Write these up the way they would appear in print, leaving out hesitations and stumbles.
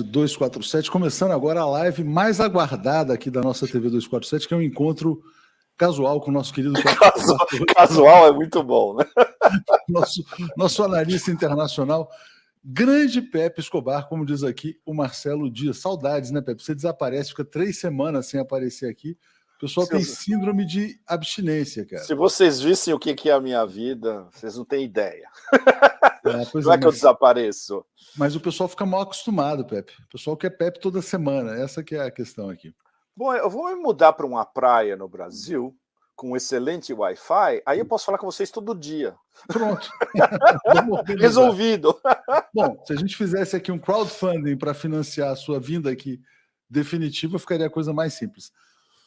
247, começando agora a live mais aguardada aqui da nossa TV 247, que é um encontro casual com o nosso querido Casual é muito bom, né? Nosso analista internacional, grande Pepe Escobar, como diz aqui o Marcelo Dias. Saudades, né, Pepe? Você desaparece, fica 3 semanas sem aparecer aqui. O pessoal tem síndrome de abstinência, cara. Se vocês vissem o que é a minha vida, vocês não têm ideia. Não é que eu desapareço. Mas o pessoal fica mal acostumado, Pepe. O pessoal quer Pepe toda semana. Essa que é a questão aqui. Bom, eu vou me mudar para uma praia no Brasil com excelente Wi-Fi, aí eu posso falar com vocês todo dia. Pronto. Resolvido. Bom, se a gente fizesse aqui um crowdfunding para financiar a sua vinda aqui definitiva, ficaria a coisa mais simples.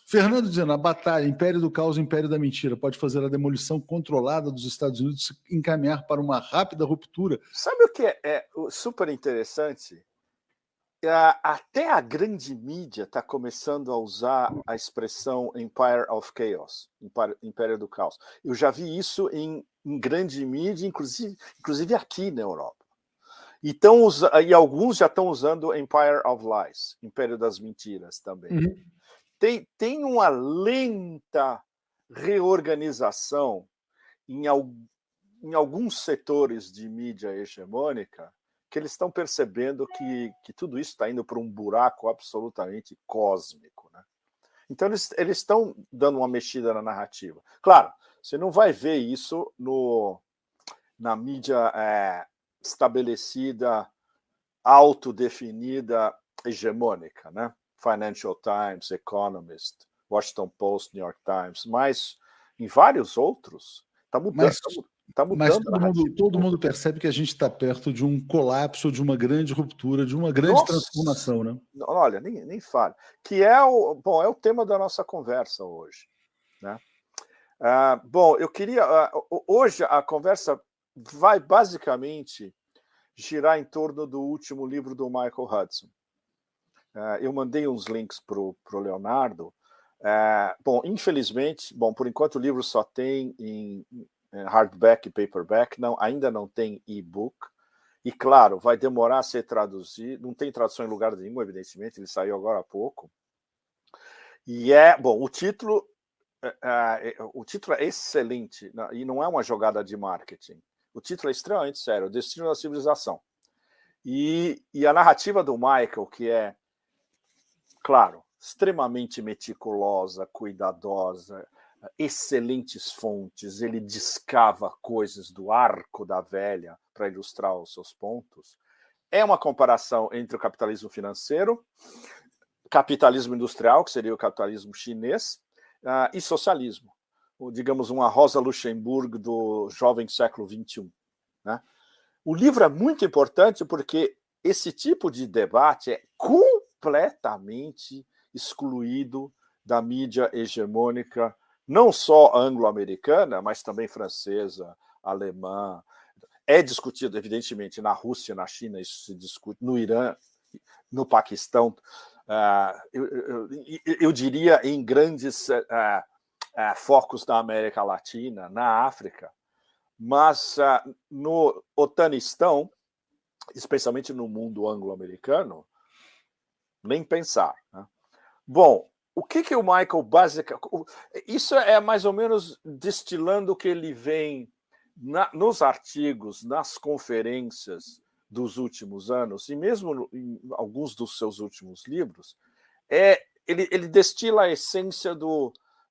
Fernando dizendo, a batalha, Império do Caos, Império da Mentira, pode fazer a demolição controlada dos Estados Unidos e encaminhar para uma rápida ruptura. Sabe o que é super interessante? Até a grande mídia está começando a usar a expressão Empire of Chaos, Império do Caos. Eu já vi isso em grande mídia, inclusive aqui na Europa. E alguns já estão usando Empire of Lies, Império das Mentiras também. Uhum. Tem uma lenta reorganização em alguns setores de mídia hegemônica que eles estão percebendo que tudo isso está indo para um buraco absolutamente cósmico, né? Então, eles estão dando uma mexida na narrativa. Claro, você não vai ver isso na mídia estabelecida, autodefinida, hegemônica, né? Financial Times, Economist, Washington Post, New York Times, mas em vários outros está mudando. Mas todo mundo percebe que a gente está perto de um colapso, de uma grande ruptura, de uma grande transformação, né? Olha, nem fale. Que é o tema da nossa conversa hoje, né? Bom, eu queria... hoje a conversa vai basicamente girar em torno do último livro do Michael Hudson. Eu mandei uns links para o Leonardo. Bom, infelizmente, por enquanto o livro só tem em hardback e paperback, ainda não tem e-book. E, claro, vai demorar a ser traduzido. Não tem tradução em lugar nenhum, evidentemente, ele saiu agora há pouco. E o título é excelente, e não é uma jogada de marketing. O título é extremamente sério, O Destino da Civilização. E a narrativa do Michael, que é, claro, extremamente meticulosa, cuidadosa, excelentes fontes, ele descava coisas do arco da velha para ilustrar os seus pontos. É uma comparação entre o capitalismo financeiro, capitalismo industrial, que seria o capitalismo chinês, e socialismo. Digamos, uma Rosa Luxemburgo do jovem século XXI, né? O livro é muito importante porque esse tipo de debate é completamente excluído da mídia hegemônica, não só anglo-americana, mas também francesa, alemã. É discutido, evidentemente, na Rússia, na China, isso se discute, no Irã, no Paquistão, eu diria em grandes focos da América Latina, na África, mas no Otanistão, especialmente no mundo anglo-americano, nem pensar, né? Bom, o que o Michael basicamente... Isso é mais ou menos destilando o que ele vem nos artigos, nas conferências dos últimos anos, e mesmo em alguns dos seus últimos livros, ele destila a essência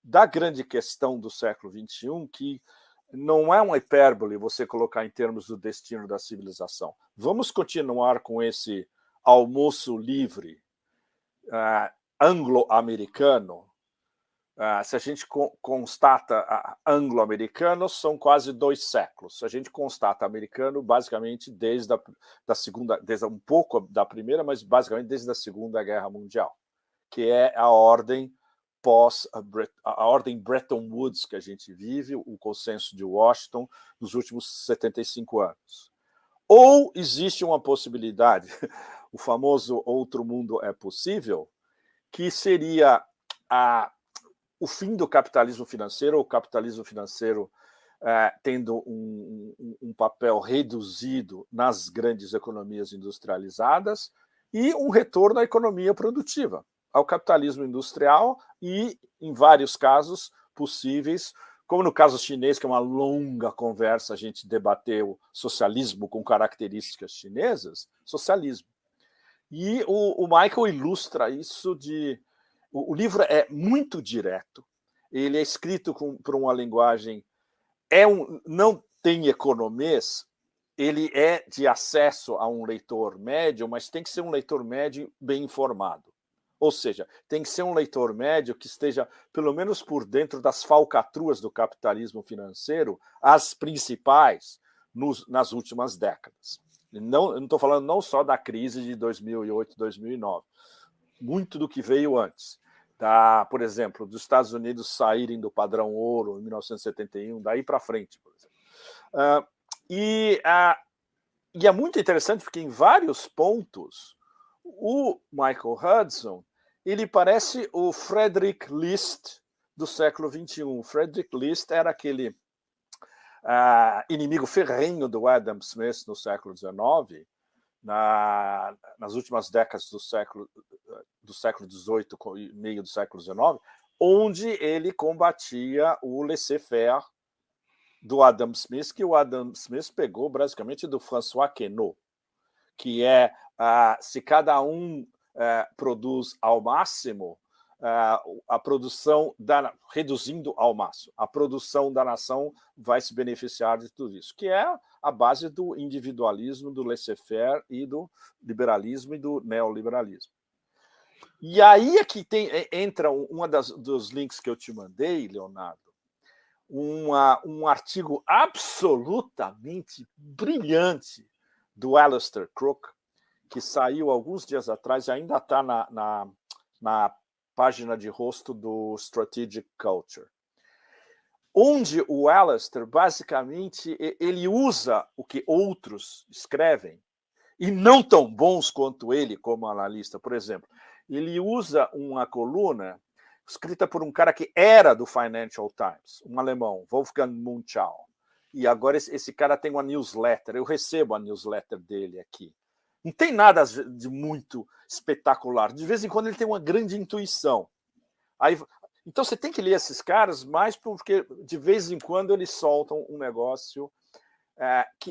da grande questão do século XXI, que não é uma hipérbole você colocar em termos do destino da civilização. Vamos continuar com esse almoço livre anglo-americano. Se a gente constata anglo-americano, são quase 2 séculos. Se a gente constata americano, basicamente desde a segunda, desde um pouco da primeira, mas basicamente desde a Segunda Guerra Mundial, que é a ordem a ordem Bretton Woods que a gente vive, o consenso de Washington nos últimos 75 anos. Ou existe uma possibilidade, o famoso outro mundo é possível, que seria o fim do capitalismo financeiro, ou o capitalismo financeiro tendo um papel reduzido nas grandes economias industrializadas, e um retorno à economia produtiva, ao capitalismo industrial e, em vários casos possíveis, como no caso chinês, que é uma longa conversa, a gente debateu socialismo com características chinesas, socialismo. E o Michael ilustra isso de... O livro é muito direto, ele é escrito por uma linguagem... não tem economês, ele é de acesso a um leitor médio, mas tem que ser um leitor médio bem informado. Ou seja, tem que ser um leitor médio que esteja, pelo menos por dentro das falcatruas do capitalismo financeiro, as principais nas últimas décadas. Eu não estou falando não só da crise de 2008, 2009, muito do que veio antes. Por exemplo, dos Estados Unidos saírem do padrão ouro em 1971, daí para frente, por exemplo. E é muito interessante porque, em vários pontos, o Michael Hudson ele parece o Frederick List do século XXI. O Frederick List era aquele inimigo ferrenho do Adam Smith no século XIX, nas últimas décadas do século XVIII, meio do século XIX, onde ele combatia o laissez-faire do Adam Smith, que o Adam Smith pegou basicamente do François Queneau, que é se cada um produz ao máximo, a produção reduzindo ao máximo, a produção da nação vai se beneficiar de tudo isso, que é a base do individualismo, do laissez-faire e do liberalismo e do neoliberalismo. E aí é que entra dos links que eu te mandei, Leonardo, um artigo absolutamente brilhante do Alistair Crook, que saiu alguns dias atrás e ainda está na página de rosto do Strategic Culture, onde o Alistair, basicamente, ele usa o que outros escrevem, e não tão bons quanto ele como analista. Por exemplo, ele usa uma coluna escrita por um cara que era do Financial Times, um alemão, Wolfgang Munchau. E agora esse cara tem uma newsletter, eu recebo a newsletter dele aqui. Não tem nada de muito espetacular. De vez em quando ele tem uma grande intuição. Então você tem que ler esses caras mais porque de vez em quando eles soltam um negócio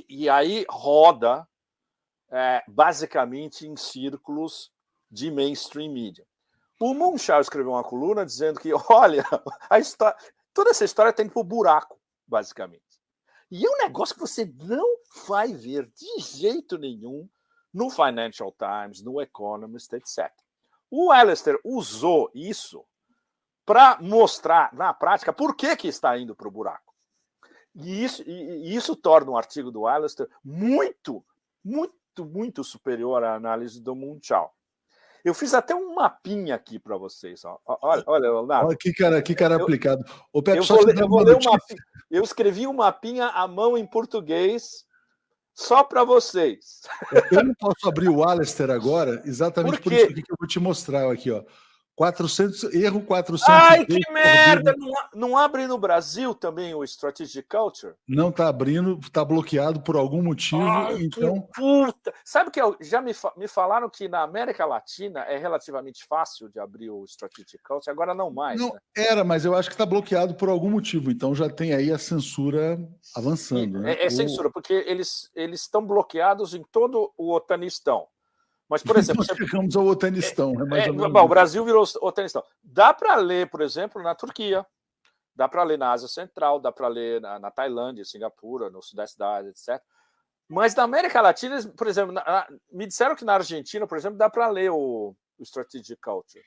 e aí roda basicamente em círculos de mainstream media. O Munchau escreveu uma coluna dizendo que, olha, toda essa história tem pro buraco, basicamente. E é um negócio que você não vai ver de jeito nenhum no Financial Times, no Economist, etc. O Alistair usou isso para mostrar, na prática, por que está indo para o buraco. E isso torna o artigo do Alistair muito, muito, muito superior à análise do Munchau. Eu fiz até um mapinha aqui para vocês. Ó. Olha, Leonardo. Olha que cara aplicado. Eu escrevi um mapinha à mão em português só para vocês. Eu não posso abrir o Alistair agora, exatamente por isso que eu vou te mostrar aqui, ó. 400. Ai, que merda! Não abre no Brasil também o Strategic Culture? Não está abrindo, está bloqueado por algum motivo. Ai, então... que puta! Sabe que já me falaram que na América Latina é relativamente fácil de abrir o Strategic Culture, agora não mais. Não, né? Era, mas eu acho que está bloqueado por algum motivo, então já tem aí a censura avançando. Né? Censura, porque eles estão bloqueados em todo o Otanistão. Mas, por exemplo... Nós chegamos ao Otanistão. O Brasil virou Otanistão. Dá para ler, por exemplo, na Turquia, dá para ler na Ásia Central, dá para ler na Tailândia, Singapura, no Sudeste da Ásia, etc. Mas na América Latina, por exemplo, me disseram que na Argentina, por exemplo, dá para ler o Strategic Culture.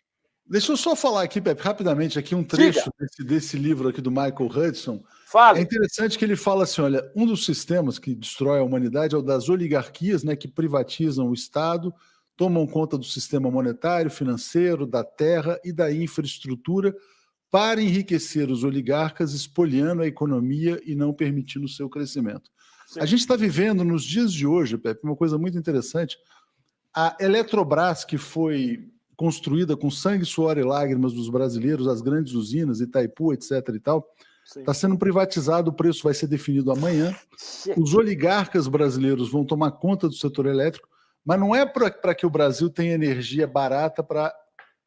Deixa eu só falar aqui, Pepe, rapidamente, aqui um trecho desse livro aqui do Michael Hudson. Fale. É interessante que ele fala assim, olha, um dos sistemas que destrói a humanidade é o das oligarquias, né, que privatizam o Estado, tomam conta do sistema monetário, financeiro, da terra e da infraestrutura para enriquecer os oligarcas, espoliando a economia e não permitindo o seu crescimento. Sim. A gente está vivendo nos dias de hoje, Pepe, uma coisa muito interessante. A Eletrobras, que foi construída com sangue, suor e lágrimas dos brasileiros, as grandes usinas, Itaipu, etc. e tal, está sendo privatizado, o preço vai ser definido amanhã. Os oligarcas brasileiros vão tomar conta do setor elétrico, Mas não é para que o Brasil tenha energia barata para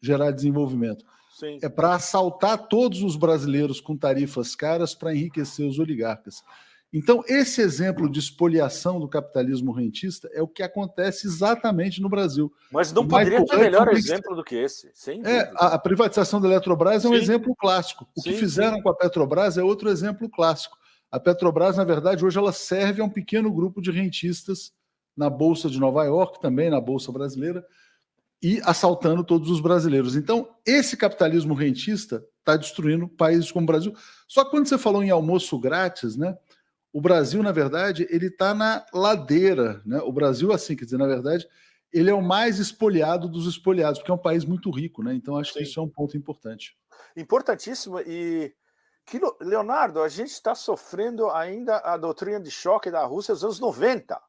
gerar desenvolvimento. Sim. É para assaltar todos os brasileiros com tarifas caras para enriquecer os oligarcas. Então, esse exemplo de espoliação do capitalismo rentista é o que acontece exatamente no Brasil. Mas não poderia ter melhor exemplo do que esse, sem dúvida. A privatização da Eletrobras é um exemplo clássico. O que fizeram com a Petrobras é outro exemplo clássico. A Petrobras, na verdade, hoje ela serve a um pequeno grupo de rentistas na Bolsa de Nova York, também na Bolsa Brasileira, e assaltando todos os brasileiros. Então, esse capitalismo rentista está destruindo países como o Brasil. Só que quando você falou em almoço grátis, né? O Brasil, na verdade, ele está na ladeira, né? O Brasil, assim, quer dizer, na verdade, ele é o mais espoliado dos espoliados, porque é um país muito rico, né? Então, acho que isso é um ponto importante. Importantíssimo. E, Leonardo, a gente está sofrendo ainda a doutrina de choque da Rússia dos anos 90.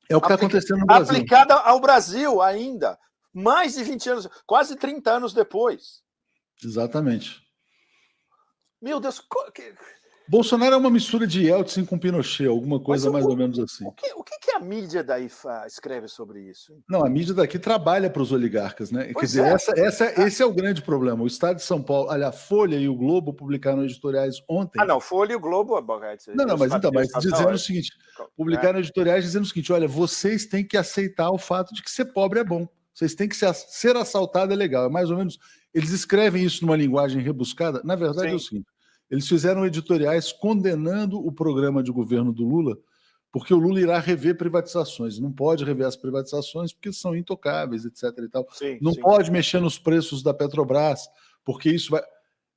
É o que está acontecendo no Brasil. Aplicada ao Brasil ainda. Mais de 20 anos, quase 30 anos depois. Exatamente. Meu Deus... Bolsonaro é uma mistura de Yeltsin com Pinochet, alguma coisa mais ou menos assim. O que a mídia daí escreve sobre isso? Não, a mídia daqui trabalha para os oligarcas, né? Quer dizer, esse é o grande problema. O Estado de São Paulo, a Folha e o Globo publicaram editoriais ontem. Ah, não, Folha e o Globo... Mas dizendo o seguinte, publicaram editoriais dizendo o seguinte, olha, vocês têm que aceitar o fato de que ser pobre é bom. Vocês têm que ser assaltado é legal. É mais ou menos... Eles escrevem isso numa linguagem rebuscada. Na verdade, é o seguinte, eles fizeram editoriais condenando o programa de governo do Lula, porque o Lula irá rever privatizações. Não pode rever as privatizações porque são intocáveis, etc. E tal. Não pode mexer nos preços da Petrobras, porque isso vai...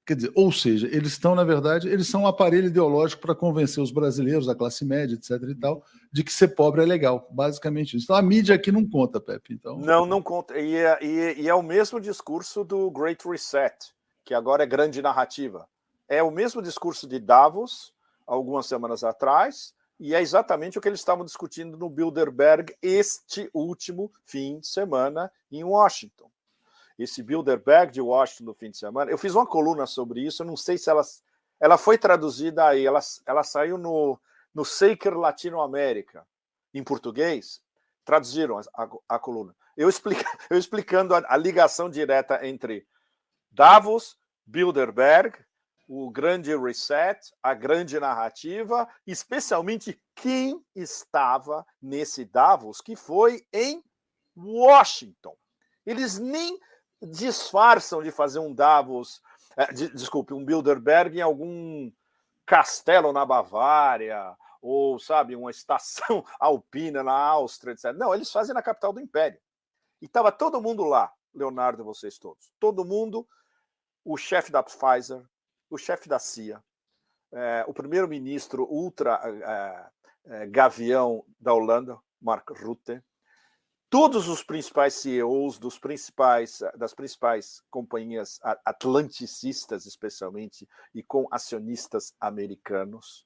Quer dizer, ou seja, eles estão, na verdade, eles são um aparelho ideológico para convencer os brasileiros, a classe média, etc. e tal, de que ser pobre é legal. Basicamente isso. Então a mídia aqui não conta, Pepe. Então... Não conta. E é o mesmo discurso do Great Reset, que agora é grande narrativa. É o mesmo discurso de Davos, algumas semanas atrás, e é exatamente o que eles estavam discutindo no Bilderberg este último fim de semana em Washington. Esse Bilderberg de Washington no fim de semana, eu fiz uma coluna sobre isso, eu não sei se ela foi traduzida aí, ela saiu no Seeker Latinoamérica, em português, traduziram a coluna. Eu explicando a ligação direta entre Davos, Bilderberg, o grande reset, a grande narrativa, especialmente quem estava nesse Davos, que foi em Washington. Eles nem disfarçam de fazer um Davos, um Bilderberg em algum castelo na Bavária, ou, sabe, uma estação alpina na Áustria, etc. Não, eles fazem na capital do Império. E estava todo mundo lá, Leonardo e vocês todos. Todo mundo, o chefe da Pfizer, o chefe da CIA, o primeiro-ministro ultra gavião da Holanda, Mark Rutte, todos os principais CEOs das principais companhias atlanticistas, especialmente, e com acionistas americanos.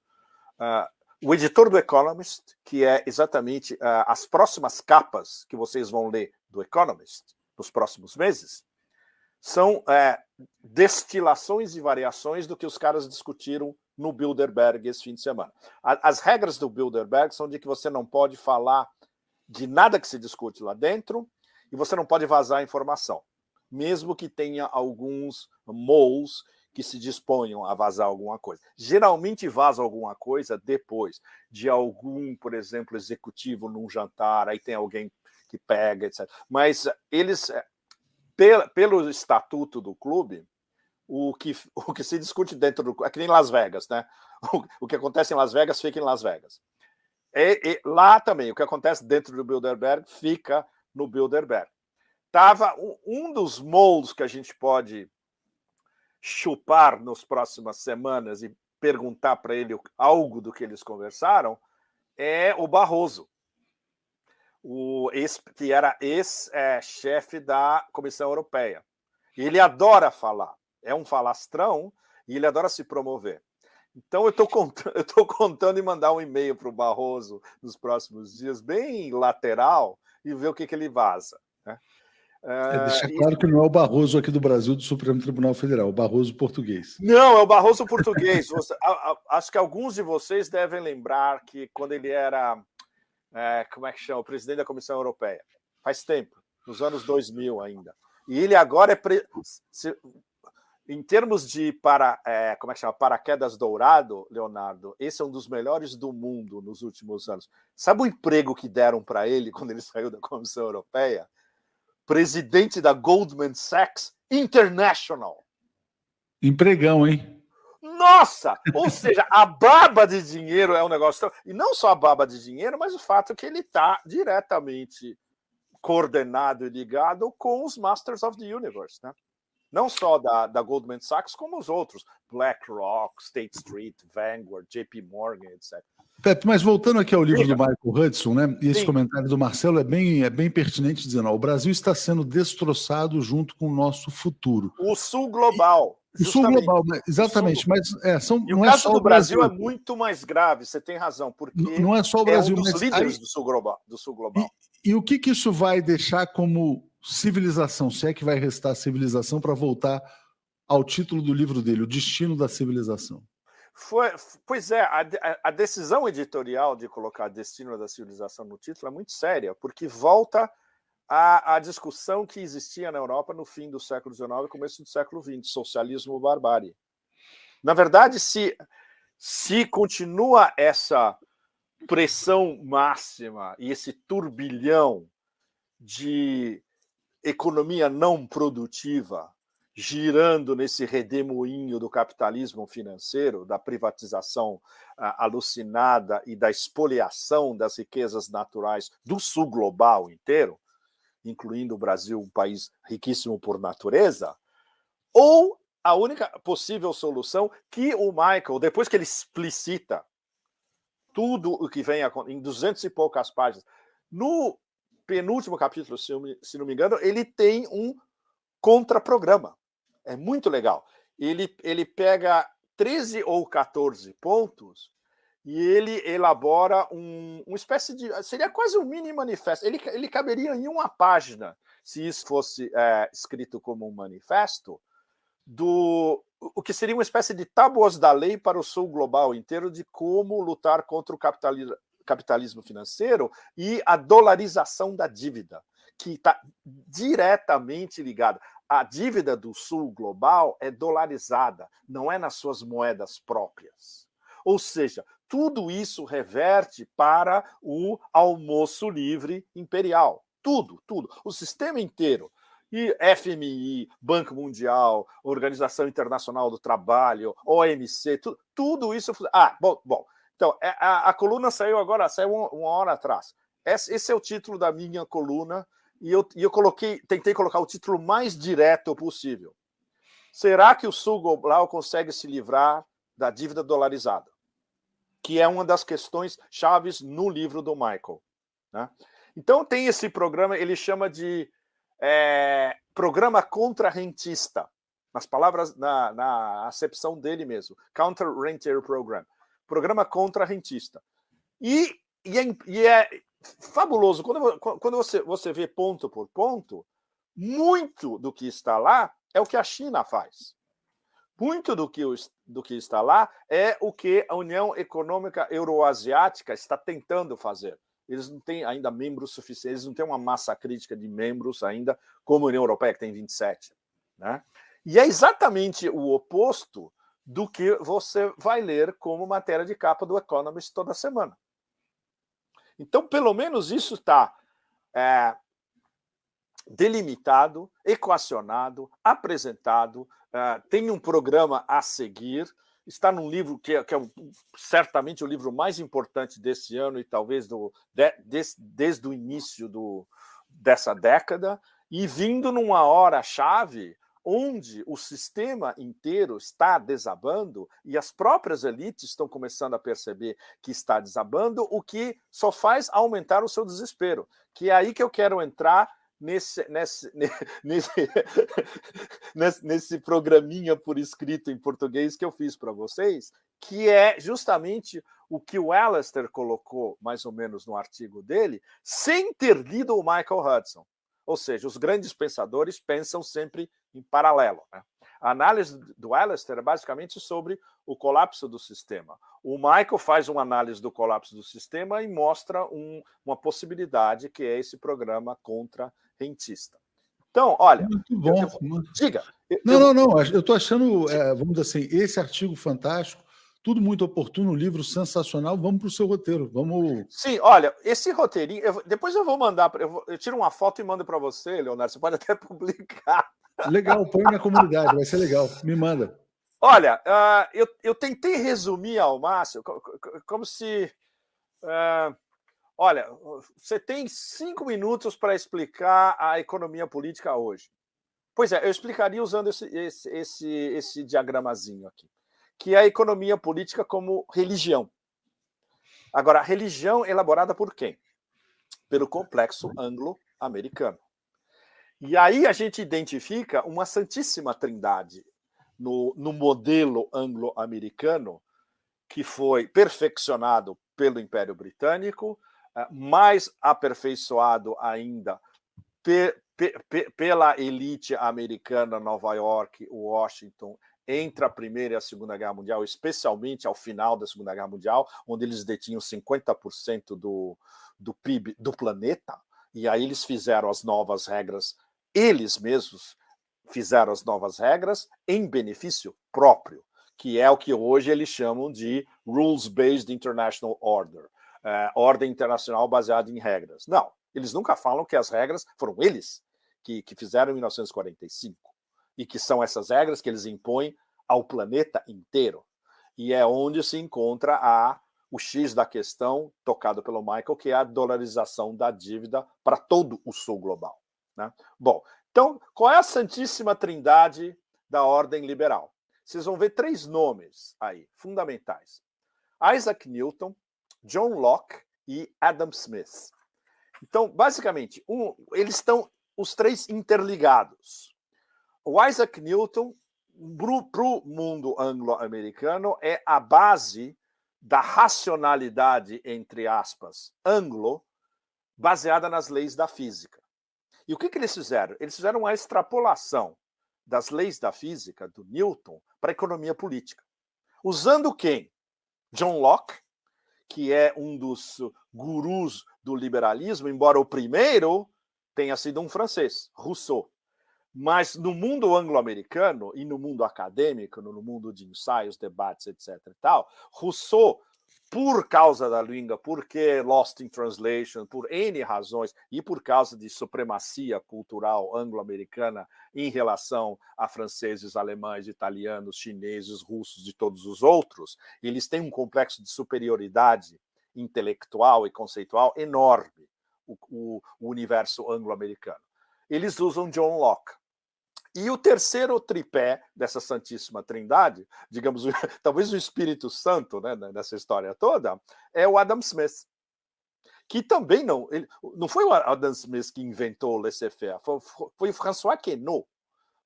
O editor do Economist, que é exatamente as próximas capas que vocês vão ler do Economist nos próximos meses, são destilações e variações do que os caras discutiram no Bilderberg esse fim de semana. As regras do Bilderberg são de que você não pode falar de nada que se discute lá dentro e você não pode vazar informação, mesmo que tenha alguns moles que se disponham a vazar alguma coisa. Geralmente vaza alguma coisa depois de algum, por exemplo, executivo num jantar, aí tem alguém que pega, etc. Mas eles, pelo estatuto do clube, o que se discute dentro do... É que nem Las Vegas, né? O que acontece em Las Vegas fica em Las Vegas. Lá também, o que acontece dentro do Bilderberg fica no Bilderberg. Tava um dos moldes que a gente pode chupar nas próximas semanas e perguntar para ele algo do que eles conversaram é o Barroso, que era ex-chefe da Comissão Europeia. Ele adora falar, é um falastrão e ele adora se promover. Então, eu estou contando em mandar um e-mail para o Barroso nos próximos dias, bem lateral, e ver o que ele vaza. Né? Deixar claro que não é o Barroso aqui do Brasil, do Supremo Tribunal Federal, é o Barroso português. Não, é o Barroso português. Acho que alguns de vocês devem lembrar que quando ele era como é que chama? O presidente da Comissão Europeia. Faz tempo, nos anos 2000 ainda. E ele agora em termos de como é que chama? Paraquedas dourado, Leonardo, esse é um dos melhores do mundo nos últimos anos. Sabe o emprego que deram para ele quando ele saiu da Comissão Europeia? Presidente da Goldman Sachs International. Empregão, hein? Nossa! Ou seja, a baba de dinheiro é um negócio... E não só a baba de dinheiro, mas o fato que ele está diretamente coordenado e ligado com os Masters of the Universe, né? Não só da Goldman Sachs, como os outros. BlackRock, State Street, Vanguard, JP Morgan, etc. Pepe, mas voltando aqui ao livro do Michael Hudson, né? E esse Sim. comentário do Marcelo é bem pertinente, dizendo: o Brasil está sendo destroçado junto com o nosso futuro. O Sul Global. O Sul Global, exatamente. Mas e o caso do Brasil é muito mais grave, você tem razão, porque não é só o Brasil, um dos líderes do Sul Global. E o que isso vai deixar como civilização? Se é que vai restar civilização, para voltar ao título do livro dele, O Destino da Civilização. Pois é, a decisão editorial de colocar Destino da Civilização no título é muito séria, porque volta à discussão que existia na Europa no fim do século XIX e começo do século XX, socialismo ou barbárie. Na verdade, se continua essa pressão máxima e esse turbilhão de economia não produtiva girando nesse redemoinho do capitalismo financeiro, da privatização alucinada e da espoliação das riquezas naturais do sul global inteiro, incluindo o Brasil, um país riquíssimo por natureza, ou a única possível solução que o Michael, depois que ele explicita tudo o que vem em 200 e poucas páginas, no penúltimo capítulo, se não me engano, ele tem um contraprograma. É muito legal. Ele pega 13 ou 14 pontos e ele elabora uma espécie de... Seria quase um mini manifesto. Ele caberia em uma página, se isso fosse escrito como um manifesto, o que seria uma espécie de tábuas da lei para o sul global inteiro de como lutar contra o capitalismo financeiro e a dolarização da dívida, que está diretamente ligada. A dívida do sul global é dolarizada, não é nas suas moedas próprias. Ou seja, tudo isso reverte para o almoço livre imperial. Tudo. O sistema inteiro. E FMI, Banco Mundial, Organização Internacional do Trabalho, OMC, tudo isso... Bom. Então, a coluna saiu uma hora atrás. Esse é o título da minha coluna, e eu tentei colocar o título mais direto possível. Será que o sul global consegue se livrar da dívida dolarizada? Que é uma das questões chaves no livro do Michael, né? Então tem esse programa, ele chama de programa contra-rentista, nas palavras, na acepção dele mesmo, Counter-Rentier Program, programa contra-rentista. E é fabuloso, quando você vê ponto por ponto, muito do que está lá é o que a China faz. Muito do que está lá é o que a União Econômica Euroasiática está tentando fazer. Eles não têm ainda membros suficientes, eles não têm uma massa crítica de membros ainda, como a União Europeia, que tem 27. Né? E é exatamente o oposto do que você vai ler como matéria de capa do Economist toda semana. Então, pelo menos isso está delimitado, equacionado, apresentado, tem um programa a seguir, está num livro que é certamente o livro mais importante desse ano e talvez desde o início dessa década, e vindo numa hora-chave onde o sistema inteiro está desabando e as próprias elites estão começando a perceber que está desabando, o que só faz aumentar o seu desespero. Que é aí que eu quero entrar nesse programinha por escrito em português que eu fiz para vocês, que é justamente o que o Alistair colocou mais ou menos no artigo dele, sem ter lido o Michael Hudson. Ou seja, os grandes pensadores pensam sempre em paralelo. Né? A análise do Alistair é basicamente sobre o colapso do sistema. O Michael faz uma análise do colapso do sistema e mostra uma possibilidade, que é esse programa contra-rentista. Então, olha... Muito bom. Diga. Não. Eu estou achando, vamos dizer assim, esse artigo fantástico, tudo muito oportuno, um livro sensacional. Vamos para o seu roteiro. Vamos. Sim, olha, esse roteirinho, depois eu vou mandar, eu tiro uma foto e mando para você, Leonardo. Você pode até publicar. Legal, põe na comunidade, vai ser legal. Me manda. Olha, eu tentei resumir ao máximo, como se... olha, você tem 5 minutos para explicar a economia política hoje. Pois é, eu explicaria usando esse diagramazinho aqui, que é a economia política como religião. Agora, religião elaborada por quem? Pelo complexo anglo-americano. E aí a gente identifica uma santíssima trindade no modelo anglo-americano, que foi perfeccionado pelo Império Britânico, mais aperfeiçoado ainda pela elite americana, Nova York, Washington, entre a Primeira e a Segunda Guerra Mundial, especialmente ao final da Segunda Guerra Mundial, onde eles detinham 50% do PIB do planeta, e aí eles fizeram as novas regras, eles mesmos fizeram as novas regras em benefício próprio, que é o que hoje eles chamam de Rules-Based International Order, ordem internacional baseada em regras. Não, eles nunca falam que as regras foram eles que fizeram em 1945, e que são essas regras que eles impõem ao planeta inteiro. E é onde se encontra o X da questão, tocado pelo Michael, que é a dolarização da dívida para todo o sul global, né? Bom, então, qual é a santíssima trindade da ordem liberal? Vocês vão ver 3 nomes aí, fundamentais. Isaac Newton, John Locke e Adam Smith. Então, basicamente, eles estão os 3 interligados. O Isaac Newton, para o mundo anglo-americano, é a base da racionalidade, entre aspas, anglo, baseada nas leis da física. E o que eles fizeram? Eles fizeram uma extrapolação das leis da física, do Newton, para a economia política. Usando quem? John Locke, que é um dos gurus do liberalismo, embora o primeiro tenha sido um francês, Rousseau. Mas no mundo anglo-americano e no mundo acadêmico, no mundo de ensaios, debates, etc. e tal, Rousseau, por causa da língua, porque Lost in Translation, por N razões, e por causa de supremacia cultural anglo-americana em relação a franceses, alemães, italianos, chineses, russos e todos os outros, eles têm um complexo de superioridade intelectual e conceitual enorme, o universo anglo-americano. Eles usam John Locke. E o terceiro tripé dessa Santíssima Trindade, digamos, talvez o Espírito Santo, né, nessa história toda, é o Adam Smith. Que também não foi o Adam Smith que inventou o laissez-faire, foi o François Queneau.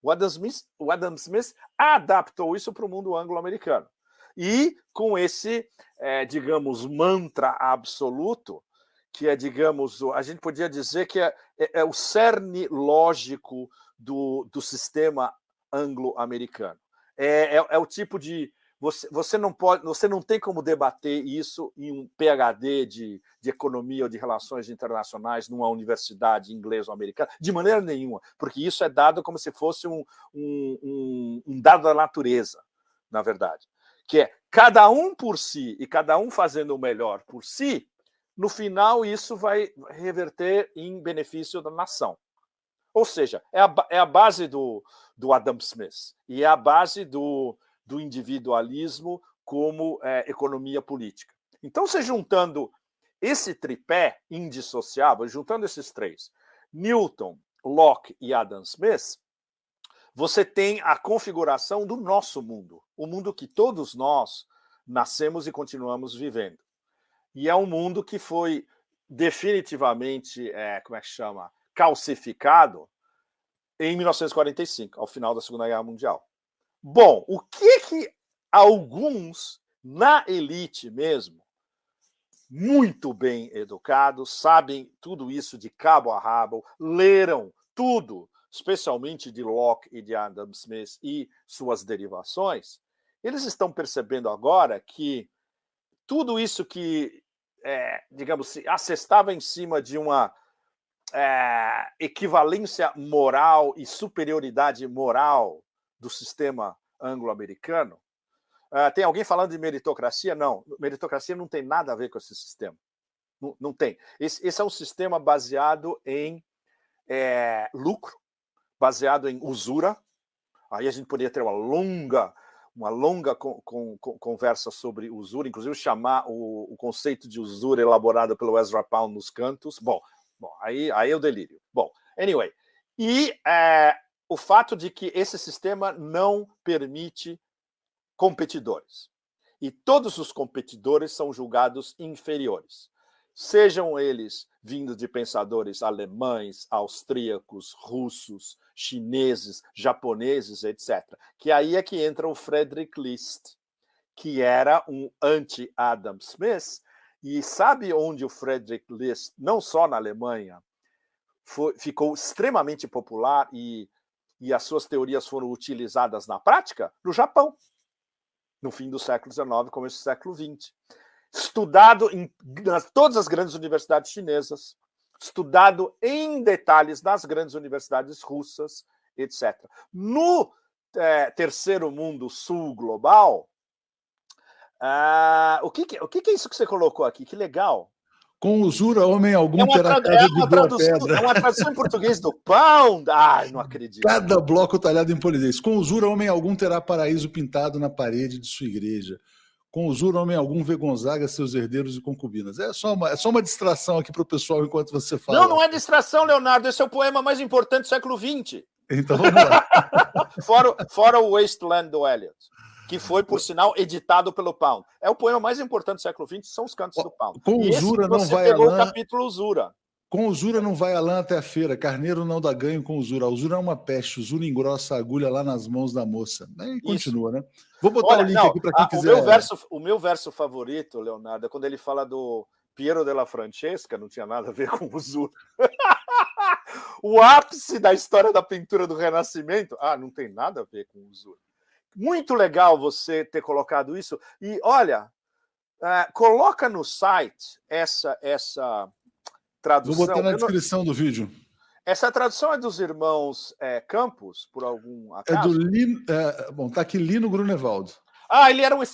O Adam Smith adaptou isso para o mundo anglo-americano. E com esse, digamos, mantra absoluto, que é, digamos, a gente podia dizer que é o cerne lógico do sistema anglo-americano. É o tipo de... Você não tem como debater isso em um PhD de economia ou de relações internacionais numa universidade inglesa ou americana, de maneira nenhuma, porque isso é dado como se fosse um dado da natureza, na verdade, que é cada um por si e cada um fazendo o melhor por si, no final isso vai reverter em benefício da nação. Ou seja, é a base do Adam Smith e é a base do individualismo como economia política. Então, você juntando esse tripé indissociável, juntando esses 3, Newton, Locke e Adam Smith, você tem a configuração do nosso mundo, o mundo que todos nós nascemos e continuamos vivendo. E é um mundo que foi definitivamente, calcificado em 1945, ao final da Segunda Guerra Mundial. Bom, o que alguns, na elite mesmo, muito bem educados, sabem tudo isso de cabo a rabo, leram tudo especialmente de Locke e de Adam Smith e suas derivações, eles estão percebendo agora que tudo isso que, digamos, se assestava em cima de uma equivalência moral e superioridade moral do sistema anglo-americano. Tem alguém falando de meritocracia? Não, meritocracia não tem nada a ver com esse sistema. Não tem. Esse é um sistema baseado em lucro, baseado em usura. Aí a gente poderia ter uma longa conversa sobre usura, inclusive chamar o conceito de usura elaborado pelo Ezra Pound nos Cantos. Bom, aí é o delírio. Bom, anyway. E o fato de que esse sistema não permite competidores. E todos os competidores são julgados inferiores. Sejam eles vindos de pensadores alemães, austríacos, russos, chineses, japoneses, etc. Que aí é que entra o Friedrich List, que era um anti-Adam Smith. E sabe onde o Friedrich List, não só na Alemanha, ficou extremamente popular e as suas teorias foram utilizadas na prática? No Japão, no fim do século XIX, começo do século XX. Estudado em todas as grandes universidades chinesas, estudado em detalhes nas grandes universidades russas, etc. No terceiro mundo sul global, o que é isso que você colocou aqui? Que legal! Com usura, homem algum terá casa de boa pedra. É uma tradução em português do Pound. Ai, não acredito. Cada bloco talhado em polidez. Com usura, homem algum terá paraíso pintado na parede de sua igreja. Com usura, homem algum vê Gonzaga, seus herdeiros e concubinas. É só uma distração aqui para o pessoal enquanto você fala. Não é distração, Leonardo. Esse é o poema mais importante do século XX. Então vamos lá. fora o Wasteland do Eliot, que foi, por sinal, editado pelo Pound. É o poema mais importante do século XX, são os cantos do Pound. Com usura não vai a lã. O capítulo usura. Com usura não vai a lã até a feira, carneiro não dá ganho com usura. A usura é uma peste, usura engrossa a agulha lá nas mãos da moça. E continua, né? Vou botar o link aqui para quem quiser. O meu verso favorito, Leonardo, é quando ele fala do Piero della Francesca, não tinha nada a ver com usura. O ápice da história da pintura do Renascimento, não tem nada a ver com usura. Muito legal você ter colocado isso. E, olha, coloca no site essa tradução. Vou botar na descrição do vídeo. Essa tradução é dos irmãos Campos, por algum acaso? É do Lino... bom, tá aqui Lino Grunewald.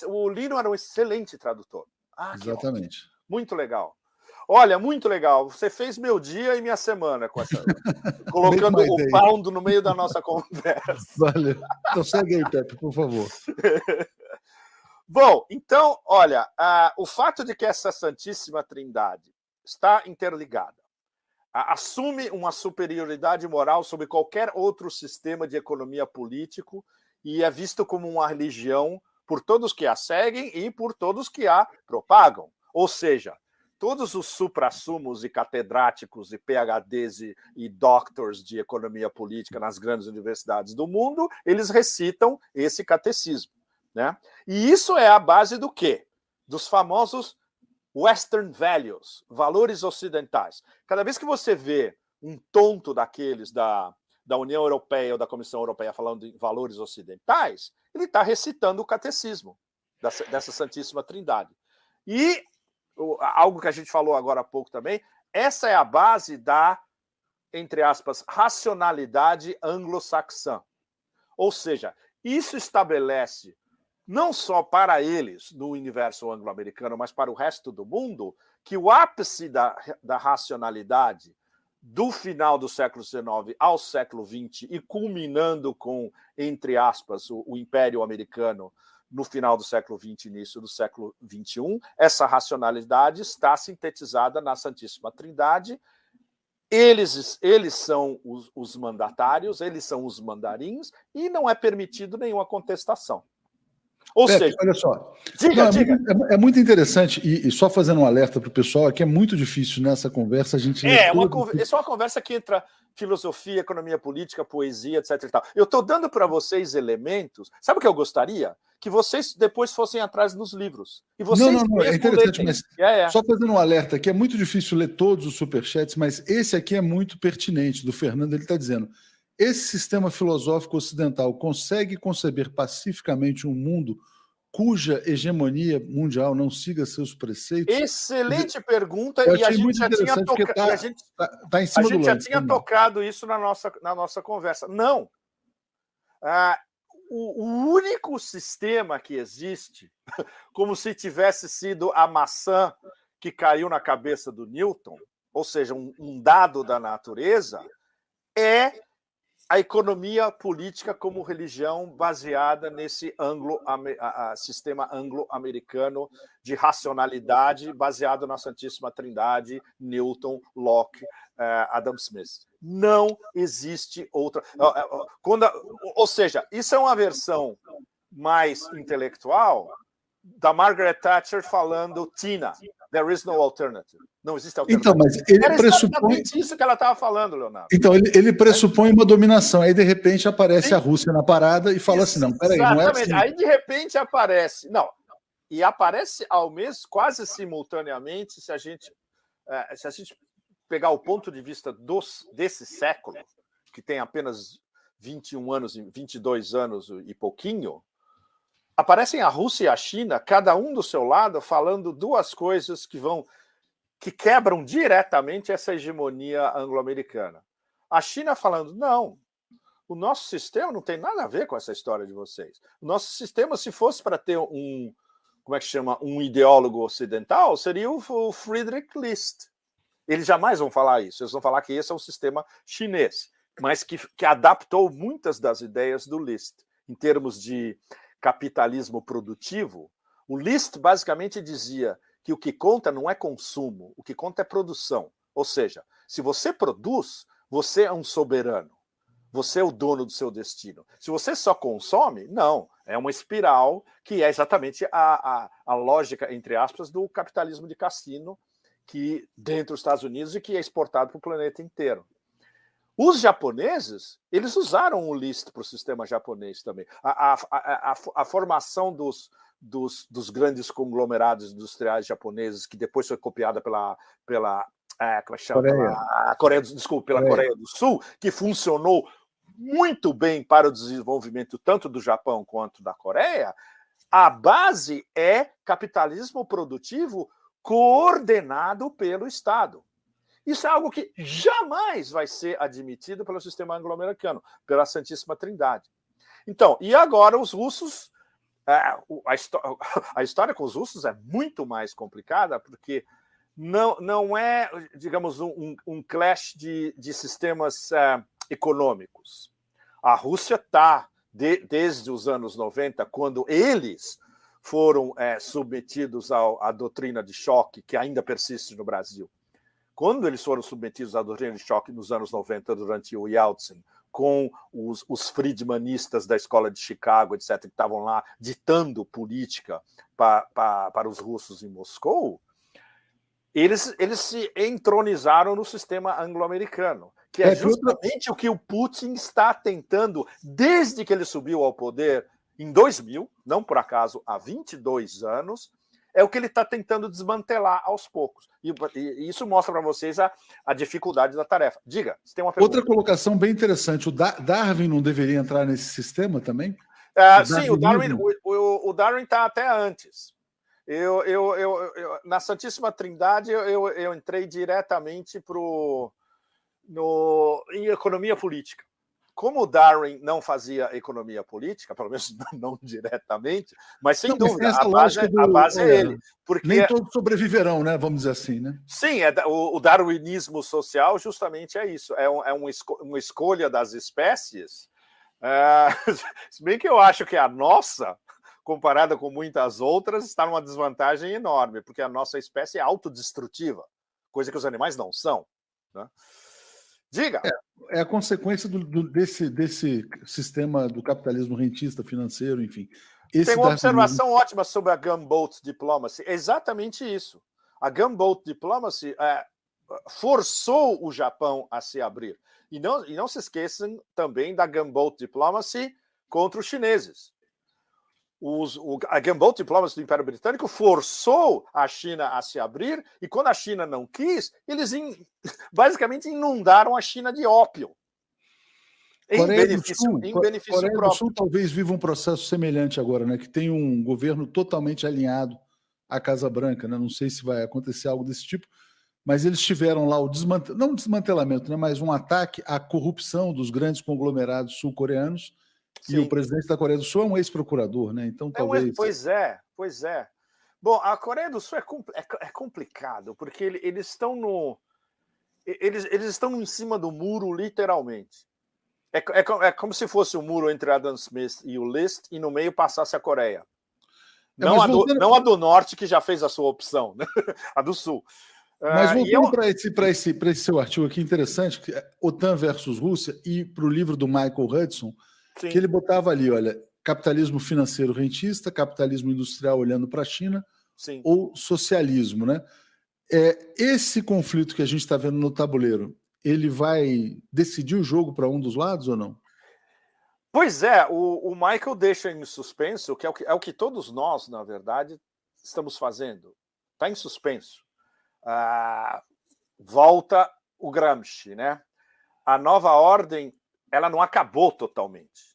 O Lino era um excelente tradutor. Exatamente. Muito legal. Olha, muito legal. Você fez meu dia e minha semana com essa... colocando o Pound no meio da nossa conversa. Valeu. Então segue aí, Pepe, por favor. Bom, então, olha, o fato de que essa Santíssima Trindade está interligada, assume uma superioridade moral sobre qualquer outro sistema de economia político e é visto como uma religião por todos que a seguem e por todos que a propagam. Ou seja, todos os suprassumos e catedráticos e PhDs e doctors de economia política nas grandes universidades do mundo, eles recitam esse catecismo, né? E isso é a base do quê? Dos famosos Western Values, valores ocidentais. Cada vez que você vê um tonto daqueles da União Europeia ou da Comissão Europeia falando de valores ocidentais, ele está recitando o catecismo dessa Santíssima Trindade. E algo que a gente falou agora há pouco também, essa é a base da, entre aspas, racionalidade anglo-saxã. Ou seja, isso estabelece não só para eles, no universo anglo-americano, mas para o resto do mundo, que o ápice da racionalidade do final do século XIX ao século XX e culminando com, entre aspas, o Império Americano no final do século XX e início do século XXI, essa racionalidade está sintetizada na Santíssima Trindade. Eles são os mandatários, eles são os mandarins, e não é permitido nenhuma contestação. Ou Pepe, seja, olha só, diga. É muito interessante, e só fazendo um alerta para o pessoal, aqui é muito difícil nessa conversa a gente... Essa é uma conversa que entra filosofia, economia política, poesia, etc. E tal. Eu estou dando para vocês elementos, sabe o que eu gostaria? Que vocês depois fossem atrás nos livros. E vocês não, é interessante, letem. Mas só fazendo um alerta aqui, é muito difícil ler todos os superchats, mas esse aqui é muito pertinente, do Fernando, ele está dizendo... esse sistema filosófico ocidental consegue conceber pacificamente um mundo cuja hegemonia mundial não siga seus preceitos? Excelente pergunta, Eu e a achei gente muito já tinha interessante, porque tá em a cima do gente já lance tinha também. tocado isso na nossa conversa. Não. O único sistema que existe, como se tivesse sido a maçã que caiu na cabeça do Newton, ou seja, um dado da natureza, é a economia política como religião baseada nesse sistema anglo-americano de racionalidade baseado na Santíssima Trindade, Newton, Locke, Adam Smith. Não existe outra. Ou seja, isso é uma versão mais intelectual da Margaret Thatcher falando Tina, there is no alternative. Não existe alternativa. Então, mas ele Era pressupõe exatamente isso que ela estava falando, Leonardo. Então, ele pressupõe uma dominação. Aí, de repente, aparece a Rússia na parada e fala assim, não, peraí, não é assim. Aí, de repente, aparece... Não, e aparece ao mesmo, quase simultaneamente, se a gente pegar o ponto de vista desse século, que tem apenas 21 anos, 22 anos e pouquinho, aparecem a Rússia e a China, cada um do seu lado, falando duas coisas que quebram diretamente essa hegemonia anglo-americana. A China falando, não, o nosso sistema não tem nada a ver com essa história de vocês. O nosso sistema, se fosse para ter um ideólogo ocidental, seria o Friedrich List. Eles jamais vão falar isso, eles vão falar que esse é um sistema chinês, mas que adaptou muitas das ideias do List. Em termos de capitalismo produtivo, o List basicamente dizia que o que conta não é consumo, o que conta é produção. Ou seja, se você produz, você é um soberano. Você é o dono do seu destino. Se você só consome, não. É uma espiral que é exatamente a lógica, entre aspas, do capitalismo de cassino que dentro dos Estados Unidos e que é exportado para o planeta inteiro. Os japoneses, eles usaram o List para o sistema japonês também. A formação dos grandes conglomerados industriais japoneses, que depois foi copiada pela Coreia do Sul, que funcionou muito bem para o desenvolvimento tanto do Japão quanto da Coreia, a base é capitalismo produtivo coordenado pelo Estado. Isso é algo que jamais vai ser admitido pelo sistema anglo-americano, pela Santíssima Trindade. Então, e agora os russos... A história com os russos é muito mais complicada, porque não é, digamos, um clash de sistemas econômicos. A Rússia está, desde os anos 90, quando eles foram submetidos à doutrina de choque, que ainda persiste no Brasil. Quando eles foram submetidos à doutrina de choque nos anos 90, durante o Yeltsin, com os friedmanistas da escola de Chicago, etc., que estavam lá ditando política para os russos em Moscou, eles se entronizaram no sistema anglo-americano, que é justamente o que o Putin está tentando, desde que ele subiu ao poder em 2000, não por acaso há 22 anos, é o que ele está tentando desmantelar aos poucos. E isso mostra para vocês a dificuldade da tarefa. Diga, você tem uma pergunta. Outra colocação bem interessante, o Darwin não deveria entrar nesse sistema também? Sim, o Darwin está até antes. Na Santíssima Trindade, eu entrei diretamente em economia política. Como o Darwin não fazia economia política, pelo menos não diretamente, mas sem dúvida, a base é ele. Porque nem todos sobreviverão, né? Vamos dizer assim, né? Sim, o darwinismo social justamente é isso. É uma escolha das espécies. Se bem que eu acho que a nossa, comparada com muitas outras, está numa desvantagem enorme, porque a nossa espécie é autodestrutiva, coisa que os animais não são, né? Diga. É a consequência desse sistema do capitalismo rentista, financeiro, enfim. Tem uma observação ótima sobre a Gunboat Diplomacy. É exatamente isso. A Gunboat Diplomacy forçou o Japão a se abrir. E não se esqueçam também da Gunboat Diplomacy contra os chineses. A Gunboat Diplomacy do Império Britânico forçou a China a se abrir, e quando a China não quis, eles basicamente inundaram a China de ópio. benefício Coreia do próprio. Sul talvez viva um processo semelhante agora, né? Que tem um governo totalmente alinhado à Casa Branca, né? Não sei se vai acontecer algo desse tipo, mas eles tiveram lá o não desmantelamento, né? Mas um ataque à corrupção dos grandes conglomerados sul-coreanos. E o Sim. presidente da Coreia do Sul é um ex-procurador, né? Então talvez. Pois é. Bom, a Coreia do Sul é complicado, porque eles estão no. Eles estão em cima do muro, literalmente. É como se fosse o muro entre Adam Smith e o List, e no meio passasse a Coreia. Não a do norte, que já fez a sua opção, né? A do sul. Mas voltando para esse seu artigo aqui interessante, que é OTAN versus Rússia, e para o livro do Michael Hudson, Sim. que ele botava ali, olha, capitalismo financeiro rentista, capitalismo industrial olhando para a China, sim, ou socialismo, né? Esse conflito que a gente está vendo no tabuleiro, ele vai decidir o jogo para um dos lados ou não? Pois é, o Michael deixa em suspenso, que é o que todos nós, na verdade, estamos fazendo. Está em suspenso. Volta o Gramsci, né? A nova ordem, ela não acabou totalmente.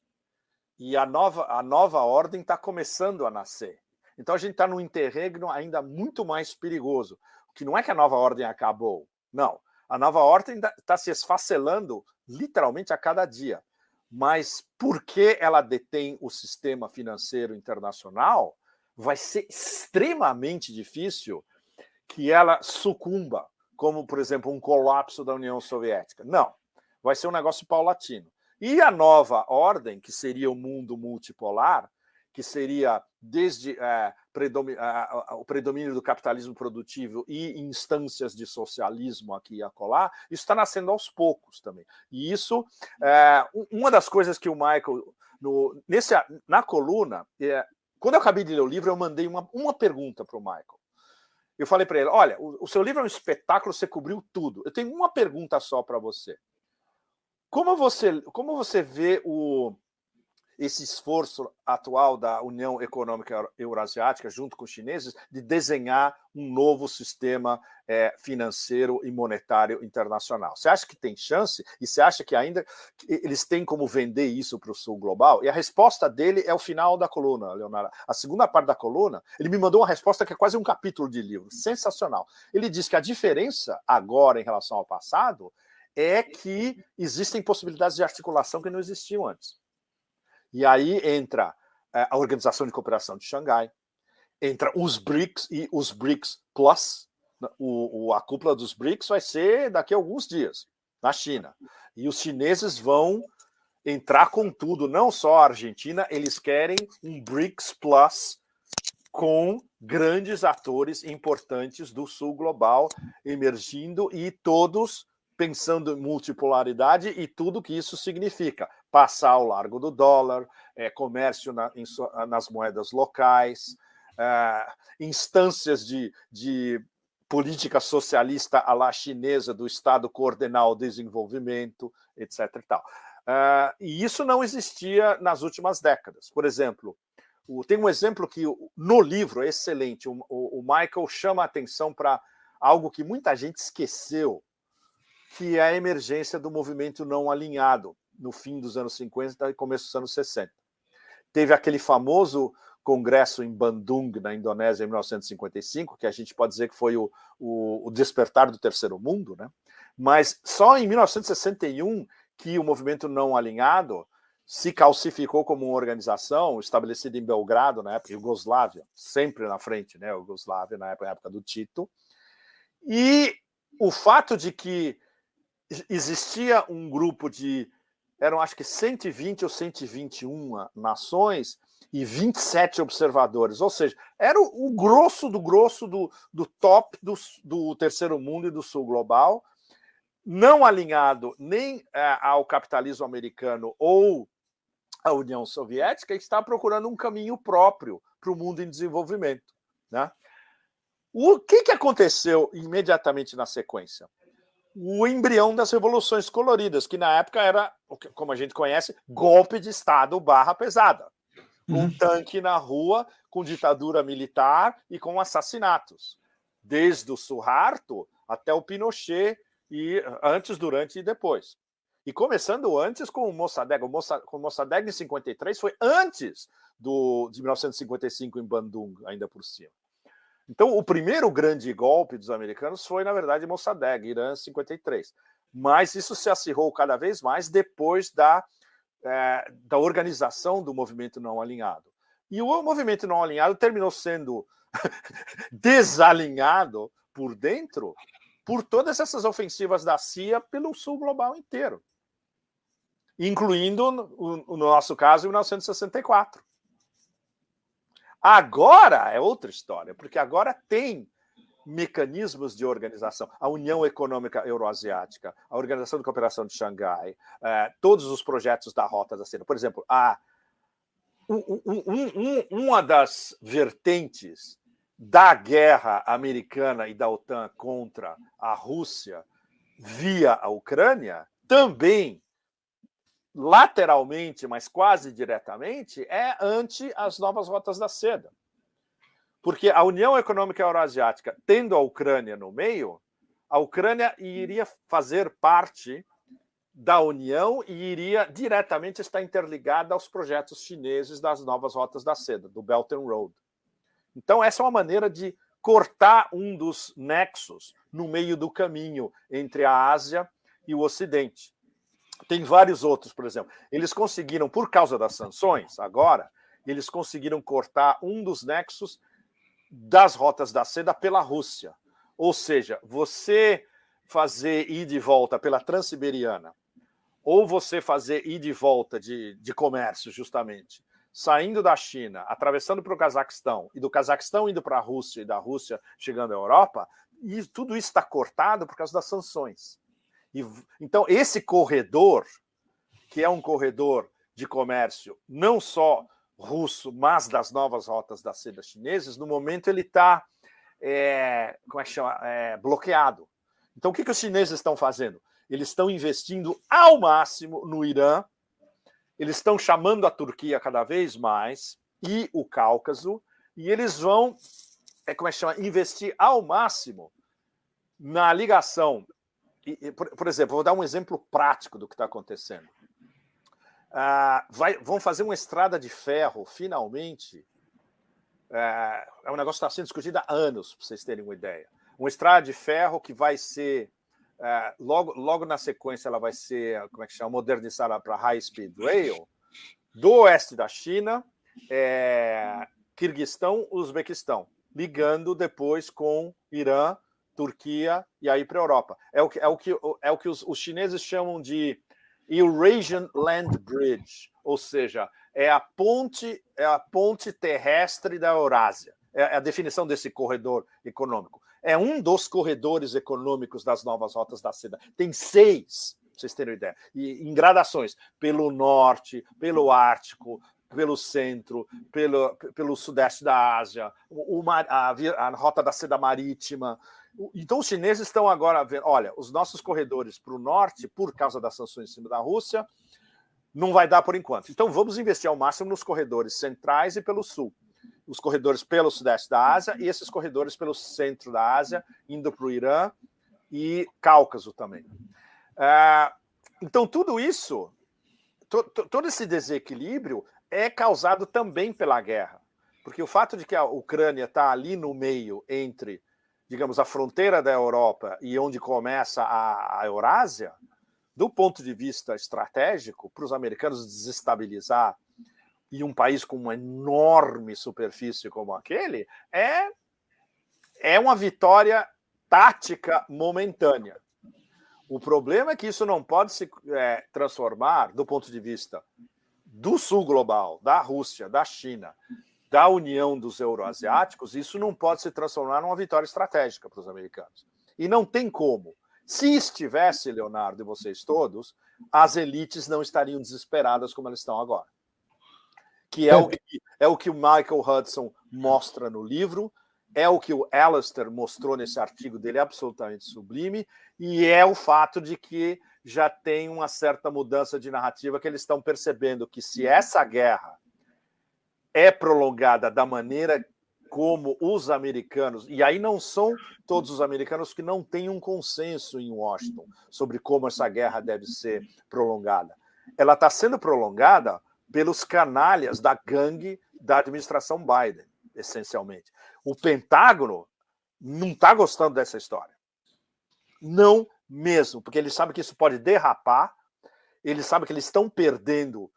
E a nova ordem está começando a nascer. Então a gente está num interregno ainda muito mais perigoso, que não é que a nova ordem acabou, não. A nova ordem está se esfacelando literalmente a cada dia. Mas porque ela detém o sistema financeiro internacional, vai ser extremamente difícil que ela sucumba, como, por exemplo, um colapso da União Soviética. Não, vai ser um negócio paulatino. E a nova ordem, que seria o mundo multipolar, que seria desde o predomínio do capitalismo produtivo e instâncias de socialismo aqui e acolá, isso está nascendo aos poucos também. E isso, uma das coisas que o Michael, na coluna, quando eu acabei de ler o livro, eu mandei uma pergunta para o Michael. Eu falei para ele, olha, o seu livro é um espetáculo, você cobriu tudo. Eu tenho uma pergunta só para você. Como você vê esse esforço atual da União Econômica Eurasiática, junto com os chineses, de desenhar um novo sistema financeiro e monetário internacional? Você acha que tem chance? E você acha que ainda eles têm como vender isso para o sul global? E a resposta dele é o final da coluna, Leonardo. A segunda parte da coluna, ele me mandou uma resposta que é quase um capítulo de livro. Sensacional. Ele diz que a diferença agora em relação ao passado é que existem possibilidades de articulação que não existiam antes. E aí entra a Organização de Cooperação de Xangai, entra os BRICS e os BRICS Plus. A cúpula dos BRICS vai ser daqui a alguns dias, na China. E os chineses vão entrar com tudo, não só a Argentina, eles querem um BRICS Plus com grandes atores importantes do sul global emergindo e todos pensando em multipolaridade e tudo que isso significa. Passar ao largo do dólar, comércio nas moedas locais, instâncias de política socialista à la chinesa do Estado coordenar o desenvolvimento, etc. E tal. E isso não existia nas últimas décadas. Por exemplo, tem um exemplo que no livro é excelente. O Michael chama a atenção para algo que muita gente esqueceu, que é a emergência do movimento não alinhado no fim dos anos 50 e começo dos anos 60. Teve aquele famoso congresso em Bandung, na Indonésia, em 1955, que a gente pode dizer que foi o despertar do terceiro mundo, né? Mas só em 1961 que o movimento não alinhado se calcificou como uma organização estabelecida em Belgrado, na época, Iugoslávia, sempre na frente, né? Iugoslávia, na época do Tito. E o fato de que existia um grupo eram acho que 120 ou 121 nações e 27 observadores, ou seja, era o grosso do top do terceiro mundo e do sul global, não alinhado nem ao capitalismo americano ou à União Soviética, que está procurando um caminho próprio para o mundo em desenvolvimento, né? O que aconteceu imediatamente na sequência? O embrião das revoluções coloridas, que na época era, como a gente conhece, golpe de Estado / pesada. Com tanque na rua, com ditadura militar e com assassinatos. Desde o Suharto até o Pinochet, e antes, durante e depois. E começando antes com o Mossadegh. O Mossadegh em 53 foi antes de 1955 em Bandung, ainda por cima. Então, o primeiro grande golpe dos americanos foi, na verdade, Mossadegh, Irã, em 53. Mas isso se acirrou cada vez mais depois da organização do movimento não alinhado. E o movimento não alinhado terminou sendo desalinhado por dentro por todas essas ofensivas da CIA pelo sul global inteiro, incluindo, no nosso caso, em 1964. Agora é outra história, porque agora tem mecanismos de organização. A União Econômica Euroasiática, a Organização de Cooperação de Xangai, todos os projetos da Rota da Seda. Por exemplo, uma das vertentes da guerra americana e da OTAN contra a Rússia via a Ucrânia, também lateralmente, mas quase diretamente, é ante as novas rotas da seda. Porque a União Econômica Euroasiática, tendo a Ucrânia no meio, a Ucrânia iria fazer parte da União e iria diretamente estar interligada aos projetos chineses das novas rotas da seda, do Belt and Road. Então, essa é uma maneira de cortar um dos nexos no meio do caminho entre a Ásia e o Ocidente. Tem vários outros, por exemplo. Eles conseguiram, por causa das sanções, agora, eles conseguiram cortar um dos nexos das rotas da seda pela Rússia. Ou seja, você fazer ida e volta pela Transiberiana, ou você fazer ida e volta de comércio, justamente, saindo da China, atravessando para o Cazaquistão, e do Cazaquistão indo para a Rússia, e da Rússia chegando à Europa, e tudo isso está cortado por causa das sanções. Então, esse corredor, que é um corredor de comércio não só russo, mas das novas rotas da seda chinesas, no momento ele está bloqueado. Então, o que os chineses estão fazendo? Eles estão investindo ao máximo no Irã, eles estão chamando a Turquia cada vez mais, e o Cáucaso, e eles vão investir ao máximo na ligação. Por exemplo, vou dar um exemplo prático do que está acontecendo. Vão fazer uma estrada de ferro, finalmente. É um negócio que está sendo discutido há anos, para vocês terem uma ideia. Uma estrada de ferro que vai ser, logo na sequência, ela vai ser, modernizada para High Speed Rail, do oeste da China, Quirguistão, Uzbequistão, ligando depois com Irã, Turquia e aí para a Europa. É o que os chineses chamam de Eurasian Land Bridge, ou seja, é a ponte terrestre da Eurásia. É a definição desse corredor econômico. É um dos corredores econômicos das novas rotas da seda. Tem 6, para vocês terem ideia, e em gradações, pelo norte, pelo Ártico, pelo centro, pelo sudeste da Ásia, a rota da seda marítima. Então, os chineses estão agora vendo, olha, os nossos corredores para o norte, por causa das sanções em cima da Rússia, não vai dar por enquanto. Então, vamos investir ao máximo nos corredores centrais e pelo sul. Os corredores pelo sudeste da Ásia e esses corredores pelo centro da Ásia, indo para o Irã e Cáucaso também. Então, tudo isso, todo esse desequilíbrio é causado também pela guerra. Porque o fato de que a Ucrânia está ali no meio entre, digamos, a fronteira da Europa e onde começa a Eurásia, do ponto de vista estratégico, para os americanos desestabilizar e um país com uma enorme superfície como aquele, é uma vitória tática momentânea. O problema é que isso não pode se transformar, do ponto de vista do sul global, da Rússia, da China, da União dos Euroasiáticos, isso não pode se transformar numa vitória estratégica para os americanos. E não tem como. Se estivesse, Leonardo e vocês todos, as elites não estariam desesperadas como elas estão agora. Que é o que o Michael Hudson mostra no livro, é o que o Alastair mostrou nesse artigo dele, absolutamente sublime, e é o fato de que já tem uma certa mudança de narrativa, que eles estão percebendo que se essa guerra é prolongada da maneira como os americanos, e aí não são todos os americanos que não têm um consenso em Washington sobre como essa guerra deve ser prolongada. Ela está sendo prolongada pelos canalhas da gangue da administração Biden, essencialmente. O Pentágono não está gostando dessa história. Não mesmo, porque eles sabem que isso pode derrapar, eles sabem que eles estão perdendo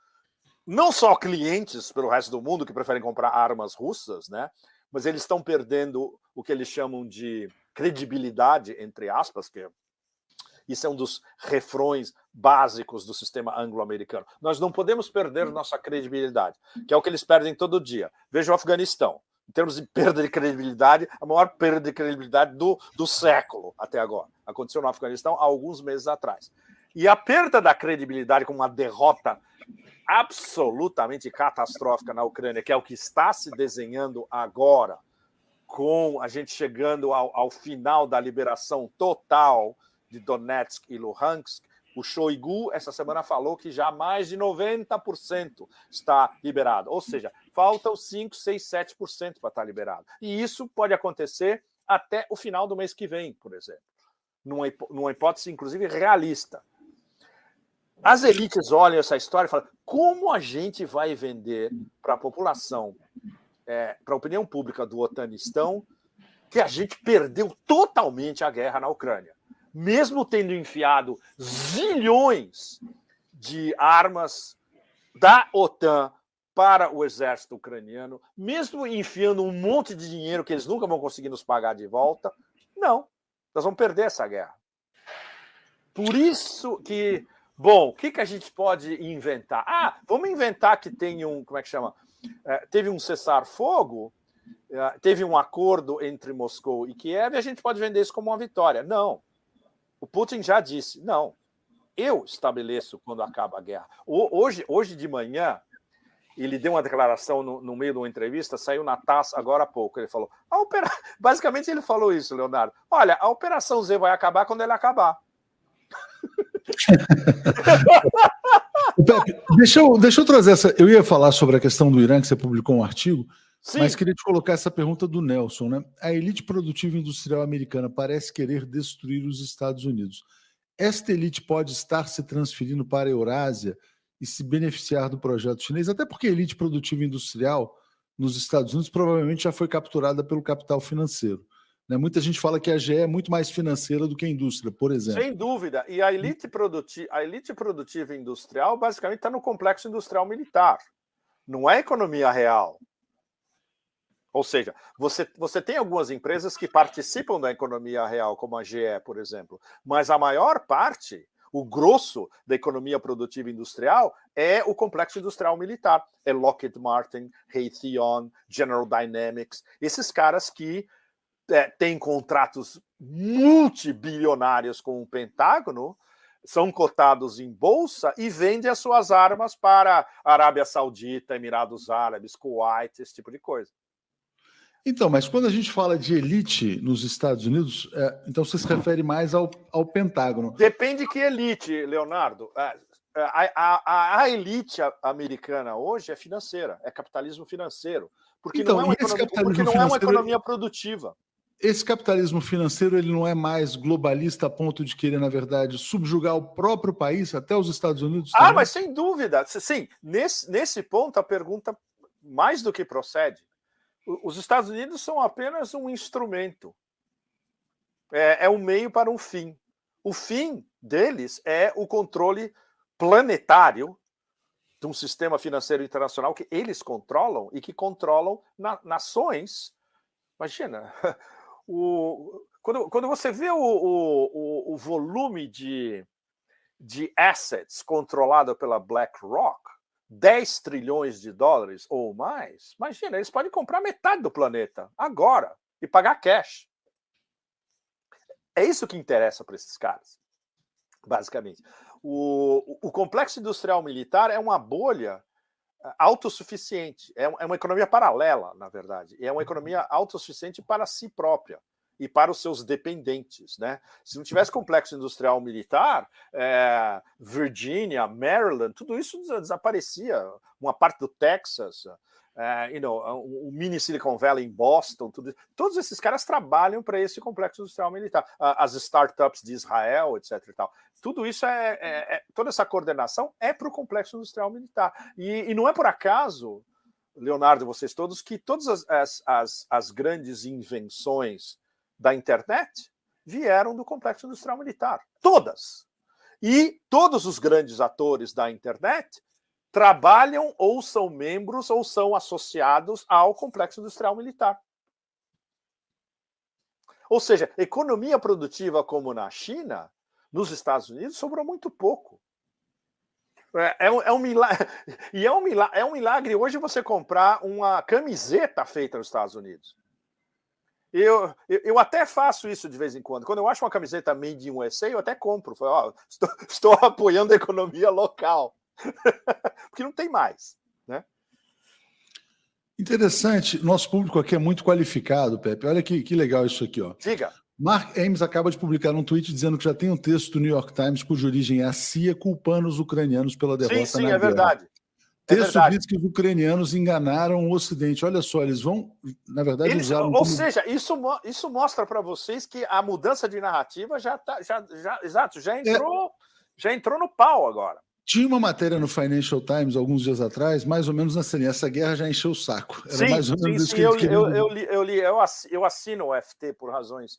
não só clientes pelo resto do mundo que preferem comprar armas russas, né? Mas eles estão perdendo o que eles chamam de credibilidade, entre aspas, que isso é um dos refrões básicos do sistema anglo-americano. Nós não podemos perder nossa credibilidade, que é o que eles perdem todo dia. Veja o Afeganistão. Em termos de perda de credibilidade, a maior perda de credibilidade do século até agora. Aconteceu no Afeganistão há alguns meses atrás. E a perda da credibilidade com uma derrota absolutamente catastrófica na Ucrânia, que é o que está se desenhando agora, com a gente chegando ao final da liberação total de Donetsk e Luhansk. O Shoigu, essa semana, falou que já mais de 90% está liberado. Ou seja, faltam 5, 6, 7% para estar liberado. E isso pode acontecer até o final do mês que vem, por exemplo. Numa hipótese, inclusive, realista. As elites olham essa história e falam: como a gente vai vender para a população, para a opinião pública do Otanistão, que a gente perdeu totalmente a guerra na Ucrânia? Mesmo tendo enfiado zilhões de armas da OTAN para o exército ucraniano, mesmo enfiando um monte de dinheiro que eles nunca vão conseguir nos pagar de volta, não, nós vamos perder essa guerra. Por isso que, bom, o que a gente pode inventar? Vamos inventar que tem teve um cessar-fogo, teve um acordo entre Moscou e Kiev, e a gente pode vender isso como uma vitória. Não. O Putin já disse, não, eu estabeleço quando acaba a guerra. Hoje de manhã, ele deu uma declaração no meio de uma entrevista, saiu na TASS agora há pouco. Ele falou, basicamente ele falou isso, Leonardo. Olha, a Operação Z vai acabar quando ele acabar. Pepe, deixa eu trazer essa. Eu ia falar sobre a questão do Irã, que você publicou um artigo. Sim. Mas queria te colocar essa pergunta do Nelson, né? A elite produtiva industrial americana parece querer destruir os Estados Unidos. Esta elite pode estar se transferindo para a Eurásia e se beneficiar do projeto chinês, até porque a elite produtiva industrial nos Estados Unidos provavelmente já foi capturada pelo capital financeiro. Né? Muita gente fala que a GE é muito mais financeira do que a indústria, por exemplo. Sem dúvida. E a elite produtiva industrial basicamente está no complexo industrial militar. Não é economia real. Ou seja, você tem algumas empresas que participam da economia real, como a GE, por exemplo, mas a maior parte, o grosso da economia produtiva industrial é o complexo industrial militar. É Lockheed Martin, Raytheon, General Dynamics, esses caras que têm contratos multibilionários com o Pentágono, são cotados em bolsa e vendem as suas armas para a Arábia Saudita, Emirados Árabes, Kuwait, esse tipo de coisa. Então, mas quando a gente fala de elite nos Estados Unidos, então você se refere mais ao Pentágono. Depende que elite, Leonardo. A elite americana hoje é financeira, é capitalismo financeiro, porque então, não é uma economia produtiva. Esse capitalismo financeiro ele não é mais globalista a ponto de querer, na verdade, subjugar o próprio país, até os Estados Unidos? Também? Mas sem dúvida. Sim, nesse ponto a pergunta mais do que procede. Os Estados Unidos são apenas um instrumento. É um meio para um fim. O fim deles é o controle planetário de um sistema financeiro internacional que eles controlam e que controlam nações. Imagina, quando você vê o volume de assets controlado pela BlackRock, 10 trilhões de dólares ou mais, imagina, eles podem comprar metade do planeta agora e pagar cash. É isso que interessa para esses caras, basicamente. O complexo industrial militar é uma bolha autossuficiente, é uma economia paralela, na verdade, é uma economia autossuficiente para si própria e para os seus dependentes, né? Se não tivesse complexo industrial militar, Virgínia, Maryland, tudo isso desaparecia. Uma parte do Texas, o mini Silicon Valley em Boston, todos esses caras trabalham para esse complexo industrial militar. As startups de Israel, etc. E tal. Tudo isso toda essa coordenação é para o complexo industrial militar. E não é por acaso, Leonardo e vocês todos, que todas as grandes invenções da internet vieram do complexo industrial militar. Todas. E todos os grandes atores da internet trabalham ou são membros ou são associados ao complexo industrial militar. Ou seja, economia produtiva como na China, nos Estados Unidos, sobrou muito pouco. É um milagre. E é um milagre hoje você comprar uma camiseta feita nos Estados Unidos. Eu até faço isso de vez em quando. Quando eu acho uma camiseta made in USA, eu até compro. Estou apoiando a economia local. Porque não tem mais, né? Interessante. Nosso público aqui é muito qualificado, Pepe. Olha que legal isso aqui, ó. Diga. Mark Ames acaba de publicar um tweet dizendo que já tem um texto do New York Times cuja origem é a CIA culpando os ucranianos pela derrota na guerra. Sim, é verdade. Texto diz que os ucranianos enganaram o Ocidente. Olha só, eles vão, na verdade, usaram... Ou seja, isso mostra para vocês que a mudança de narrativa já entrou no pau agora. Tinha uma matéria no Financial Times alguns dias atrás, mais ou menos nessa linha. Essa guerra já encheu o saco. Era mais ou menos isso que eles queriam. Eu assino o FT por razões...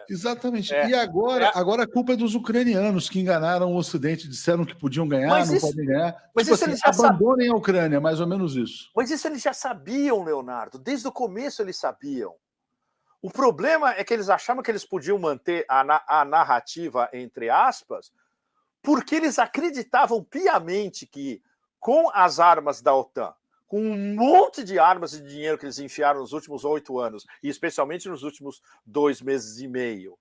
Exatamente. E agora a culpa é dos ucranianos que enganaram o Ocidente, disseram que podiam ganhar, não podem ganhar. Mas tipo isso assim, eles já abandonem a Ucrânia, mais ou menos isso. Mas isso eles já sabiam, Leonardo. Desde o começo eles sabiam. O problema é que eles achavam que eles podiam manter a narrativa, entre aspas, porque eles acreditavam piamente que, com as armas da OTAN, com um monte de armas e dinheiro que eles enfiaram nos últimos 8 anos, e especialmente nos últimos 2 meses e meio,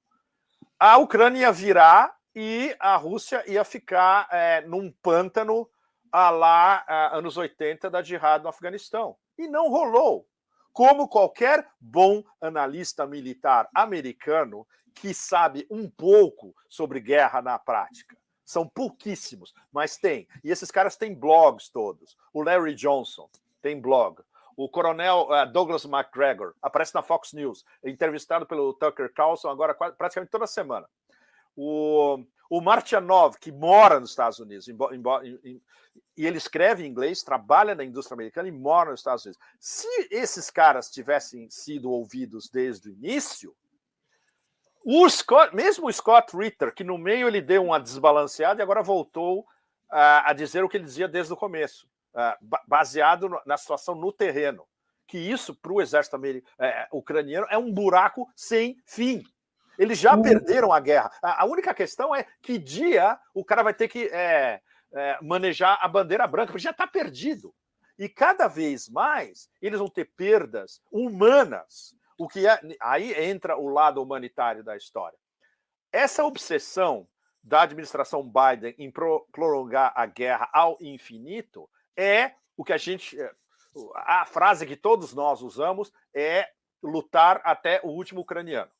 a Ucrânia ia virar e a Rússia ia ficar num pântano à lá anos 80 da Jihad no Afeganistão. E não rolou. Como qualquer bom analista militar americano que sabe um pouco sobre guerra na prática. São pouquíssimos, mas tem. E esses caras têm blogs todos. O Larry Johnson tem blog. O coronel Douglas MacGregor aparece na Fox News, entrevistado pelo Tucker Carlson agora praticamente toda semana. O Martyanov, que mora nos Estados Unidos, e ele escreve em inglês, trabalha na indústria americana e mora nos Estados Unidos. Se esses caras tivessem sido ouvidos desde o início, mesmo o Scott Ritter, que no meio ele deu uma desbalanceada e agora voltou a dizer o que ele dizia desde o começo, baseado na situação no terreno, que isso para o exército ucraniano é um buraco sem fim. Eles já perderam a guerra. A única questão é que dia o cara vai ter que manejar a bandeira branca, porque já está perdido. E cada vez mais eles vão ter perdas humanas. Aí entra o lado humanitário da história. Essa obsessão da administração Biden em prolongar a guerra ao infinito é o que a frase que todos nós usamos é lutar até o último ucraniano.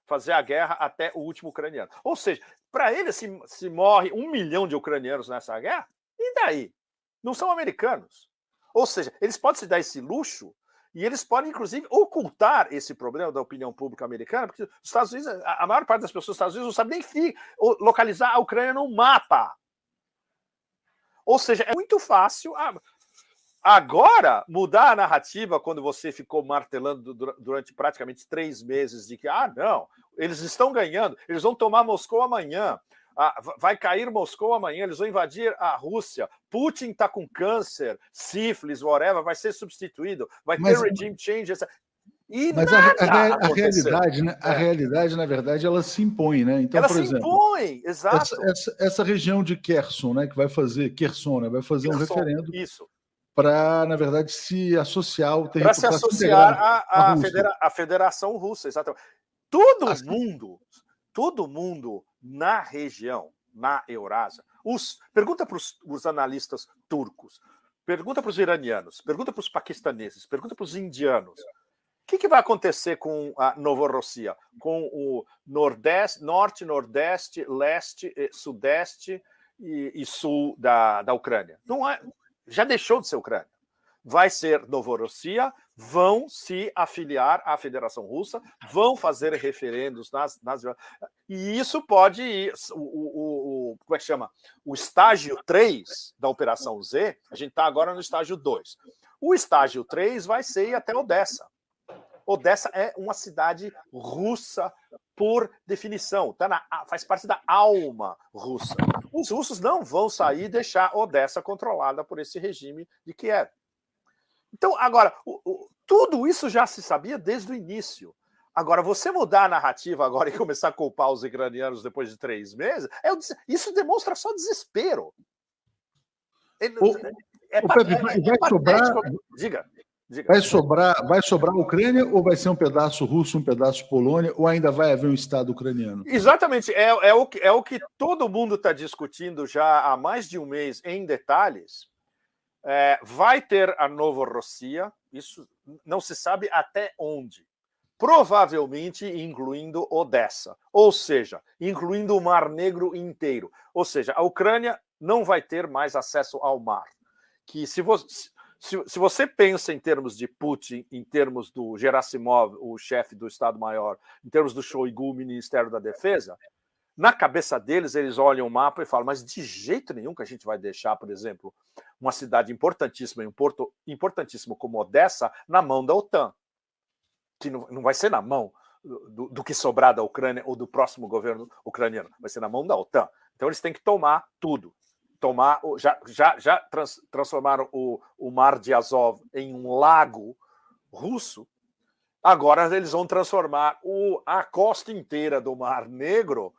Fazer a guerra até o último ucraniano. Ou seja, para eles, se morre 1 milhão de ucranianos nessa guerra, e daí? Não são americanos. Ou seja, eles podem se dar esse luxo e eles podem, inclusive, ocultar esse problema da opinião pública americana, porque os Estados Unidos, a maior parte das pessoas dos Estados Unidos não sabe nem localizar a Ucrânia no mapa. Ou seja, é muito fácil. Agora, mudar a narrativa quando você ficou martelando durante praticamente 3 meses de que, não, eles estão ganhando, eles vão tomar Moscou amanhã, vai cair Moscou amanhã, eles vão invadir a Rússia, Putin está com câncer, sífilis, whatever, vai ser substituído, vai ter regime change. Mas a realidade, né? A realidade, na verdade, ela se impõe, né? Então, ela por exemplo, se impõe, exato. Essa região de Kherson, né, que vai fazer um referendo. Isso. Para, na verdade, se associar ao território. Para se associar à Federação Russa, exatamente. Todo mundo na região, na Eurásia, pergunta para os analistas turcos, pergunta para os iranianos, pergunta para os paquistaneses, pergunta para os indianos. O que vai acontecer com a Novorossia? Com o norte, nordeste, leste, sudeste e sul da Ucrânia? Não é. Já deixou de ser Ucrânia. vai ser Novorossia, vão se afiliar à Federação Russa, vão fazer referendos e isso pode ir. Como é que chama? O estágio 3 da Operação Z, a gente está agora no estágio 2. O estágio 3 vai ser até Odessa. Odessa é uma cidade russa por definição, faz parte da alma russa. Os russos não vão sair e deixar Odessa controlada por esse regime de Kiev. Então, agora, tudo isso já se sabia desde o início. Agora, você mudar a narrativa agora e começar a culpar os ucranianos depois de 3 meses, isso demonstra só desespero. Vai sobrar... Diga. Vai sobrar a Ucrânia ou vai ser um pedaço russo, um pedaço Polônia, ou ainda vai haver um Estado ucraniano? Exatamente, é o que todo mundo está discutindo já há mais de um mês em detalhes. Vai ter a Novorossia, isso não se sabe até onde. Provavelmente incluindo Odessa, ou seja, incluindo o Mar Negro inteiro. Ou seja, a Ucrânia não vai ter mais acesso ao mar. Que se você pensa em termos de Putin, em termos do Gerasimov, o chefe do Estado-Maior, em termos do Shoigu, o Ministério da Defesa, na cabeça deles, eles olham o mapa e falam, mas de jeito nenhum que a gente vai deixar, por exemplo, uma cidade importantíssima, um porto importantíssimo como Odessa, na mão da OTAN. Que não vai ser na mão do que sobrar da Ucrânia ou do próximo governo ucraniano, vai ser na mão da OTAN. Então eles têm que tomar tudo. Já transformaram o Mar de Azov em um lago russo, agora eles vão transformar a costa inteira do Mar Negro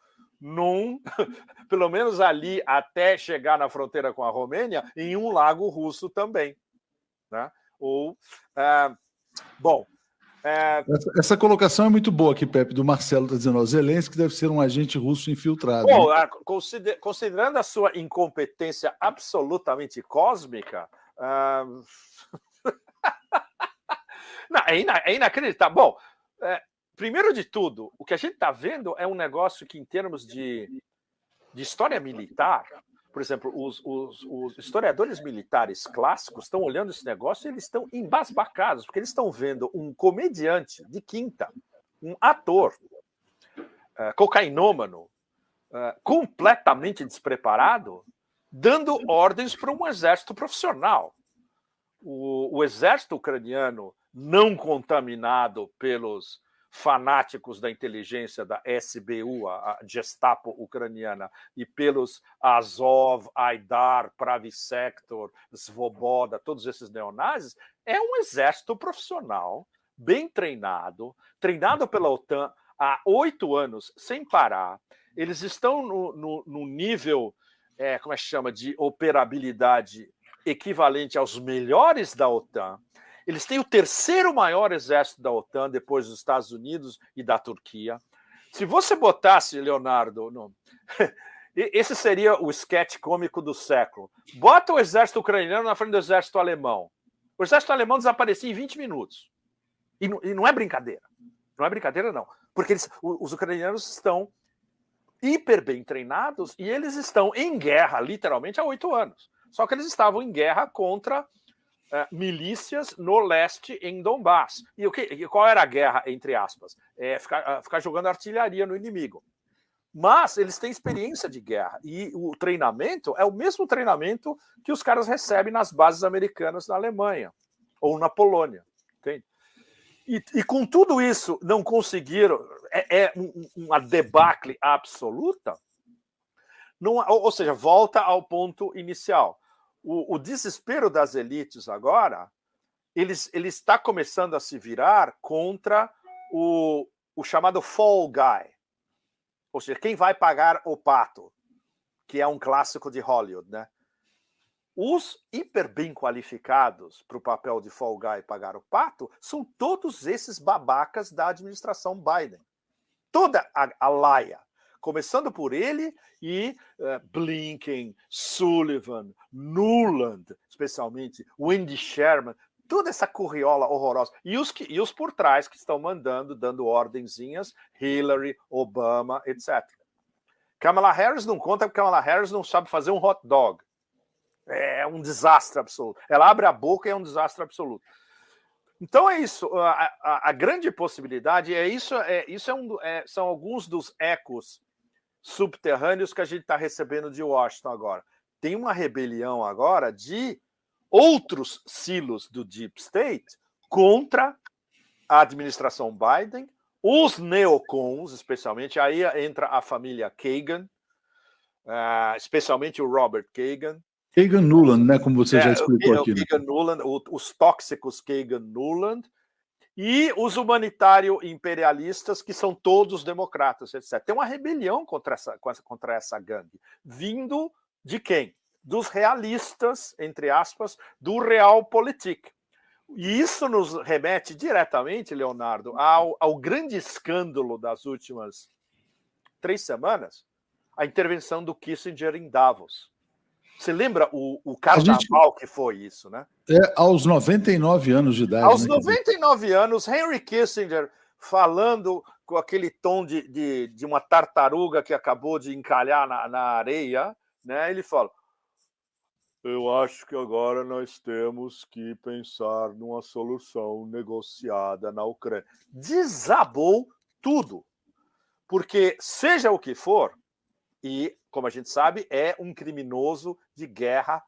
pelo menos ali até chegar na fronteira com a Romênia, em um lago russo também. Né? Essa colocação é muito boa aqui, Pepe, do Marcelo, está dizendo, Zelensky deve ser um agente russo infiltrado. Bom, considerando a sua incompetência absolutamente cósmica, não, é inacreditável. Bom, primeiro de tudo, o que a gente está vendo é um negócio que, em termos de história militar, por exemplo, os historiadores militares clássicos estão olhando esse negócio e eles estão embasbacados, porque eles estão vendo um comediante de quinta, um ator, cocainômano, completamente despreparado, dando ordens para um exército profissional. O exército ucraniano, não contaminado pelos fanáticos da inteligência da SBU, a Gestapo ucraniana, e pelos Azov, Aidar, Pravi Sector, Svoboda, todos esses neonazis, é um exército profissional, bem treinado pela OTAN há 8 anos, sem parar. Eles estão no nível, como é que chama, de operabilidade equivalente aos melhores da OTAN. Eles têm o 3º maior exército da OTAN, depois dos Estados Unidos e da Turquia. Se você botasse, Leonardo, esse seria o esquete cômico do século. Bota o exército ucraniano na frente do exército alemão. O exército alemão desaparecia em 20 minutos. E não é brincadeira. Não é brincadeira, não. Porque os ucranianos estão hiper bem treinados e eles estão em guerra, literalmente, há 8 anos. Só que eles estavam em guerra contra milícias no leste, em Donbass. E qual era a guerra, entre aspas? Ficar jogando artilharia no inimigo. Mas eles têm experiência de guerra. E o treinamento é o mesmo treinamento que os caras recebem nas bases americanas na Alemanha ou na Polônia. Entende? E com tudo isso não conseguiram... uma debacle absoluta. Ou seja, volta ao ponto inicial. O desespero das elites agora, ele está começando a se virar contra o chamado fall guy. Ou seja, quem vai pagar o pato, que é um clássico de Hollywood, né? Os hiper bem qualificados para o papel de fall guy pagar o pato são todos esses babacas da administração Biden. Toda a laia. Começando por ele e Blinken, Sullivan, Nuland, especialmente, Wendy Sherman, toda essa curriola horrorosa. E os por trás que estão mandando, dando ordenzinhas, Hillary, Obama, etc. Kamala Harris não conta porque Kamala Harris não sabe fazer um hot dog. É um desastre absoluto. Ela abre a boca e é um desastre absoluto. Então é isso. A grande possibilidade é isso. São alguns dos ecos subterrâneos que a gente está recebendo de Washington agora. Tem uma rebelião agora de outros silos do Deep State contra a administração Biden, os neocons, especialmente. Aí entra a família Kagan, especialmente o Robert Kagan. Kagan-Nuland, né? Como você já explicou aqui. Kagan-Nuland, os tóxicos Kagan-Nuland e os humanitário-imperialistas, que são todos democratas, etc. Tem uma rebelião contra essa gangue, vindo de quem? Dos realistas, entre aspas, do Realpolitik. E isso nos remete diretamente, Leonardo, ao grande escândalo das últimas 3 semanas, a intervenção do Kissinger em Davos. Você lembra o carnaval que foi isso, né? Aos 99 anos de idade. Aos 99 anos, Henry Kissinger falando com aquele tom de uma tartaruga que acabou de encalhar na areia, né? Ele fala: eu acho que agora nós temos que pensar numa solução negociada na Ucrânia. Desabou tudo. Porque, seja o que for, e, como a gente sabe, é um criminoso de guerra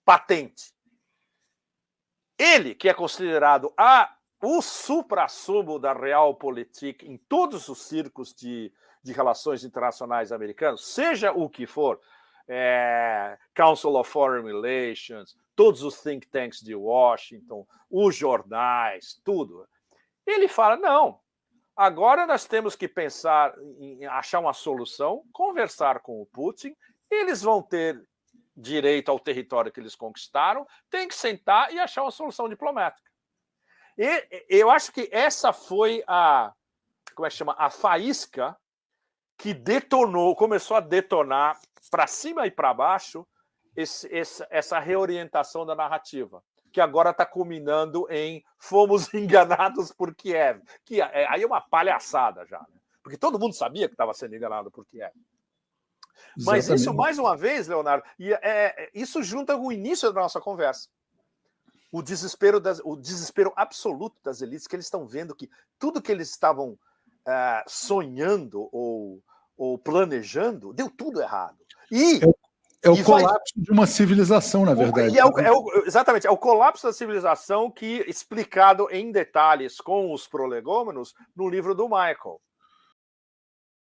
patente. Ele, que é considerado o suprassumo da Realpolitik em todos os círculos de relações internacionais americanos, seja o que for, Council of Foreign Relations, todos os think tanks de Washington, os jornais, tudo. Ele fala, não, agora nós temos que pensar em achar uma solução, conversar com o Putin, eles vão ter direito ao território que eles conquistaram, tem que sentar e achar uma solução diplomática. E eu acho que essa foi a faísca que começou a detonar para cima e para baixo essa reorientação da narrativa, que agora está culminando em fomos enganados por Kiev, que aí é uma palhaçada já, né? Porque todo mundo sabia que estava sendo enganado por Kiev. Mas exatamente. Isso, mais uma vez, Leonardo, isso junta com o início da nossa conversa. O desespero absoluto das elites, que eles estão vendo que tudo que eles estavam sonhando ou planejando, deu tudo errado. É o colapso de uma civilização, na verdade. Exatamente, é o colapso da civilização que explicado em detalhes com os prolegômenos no livro do Michael.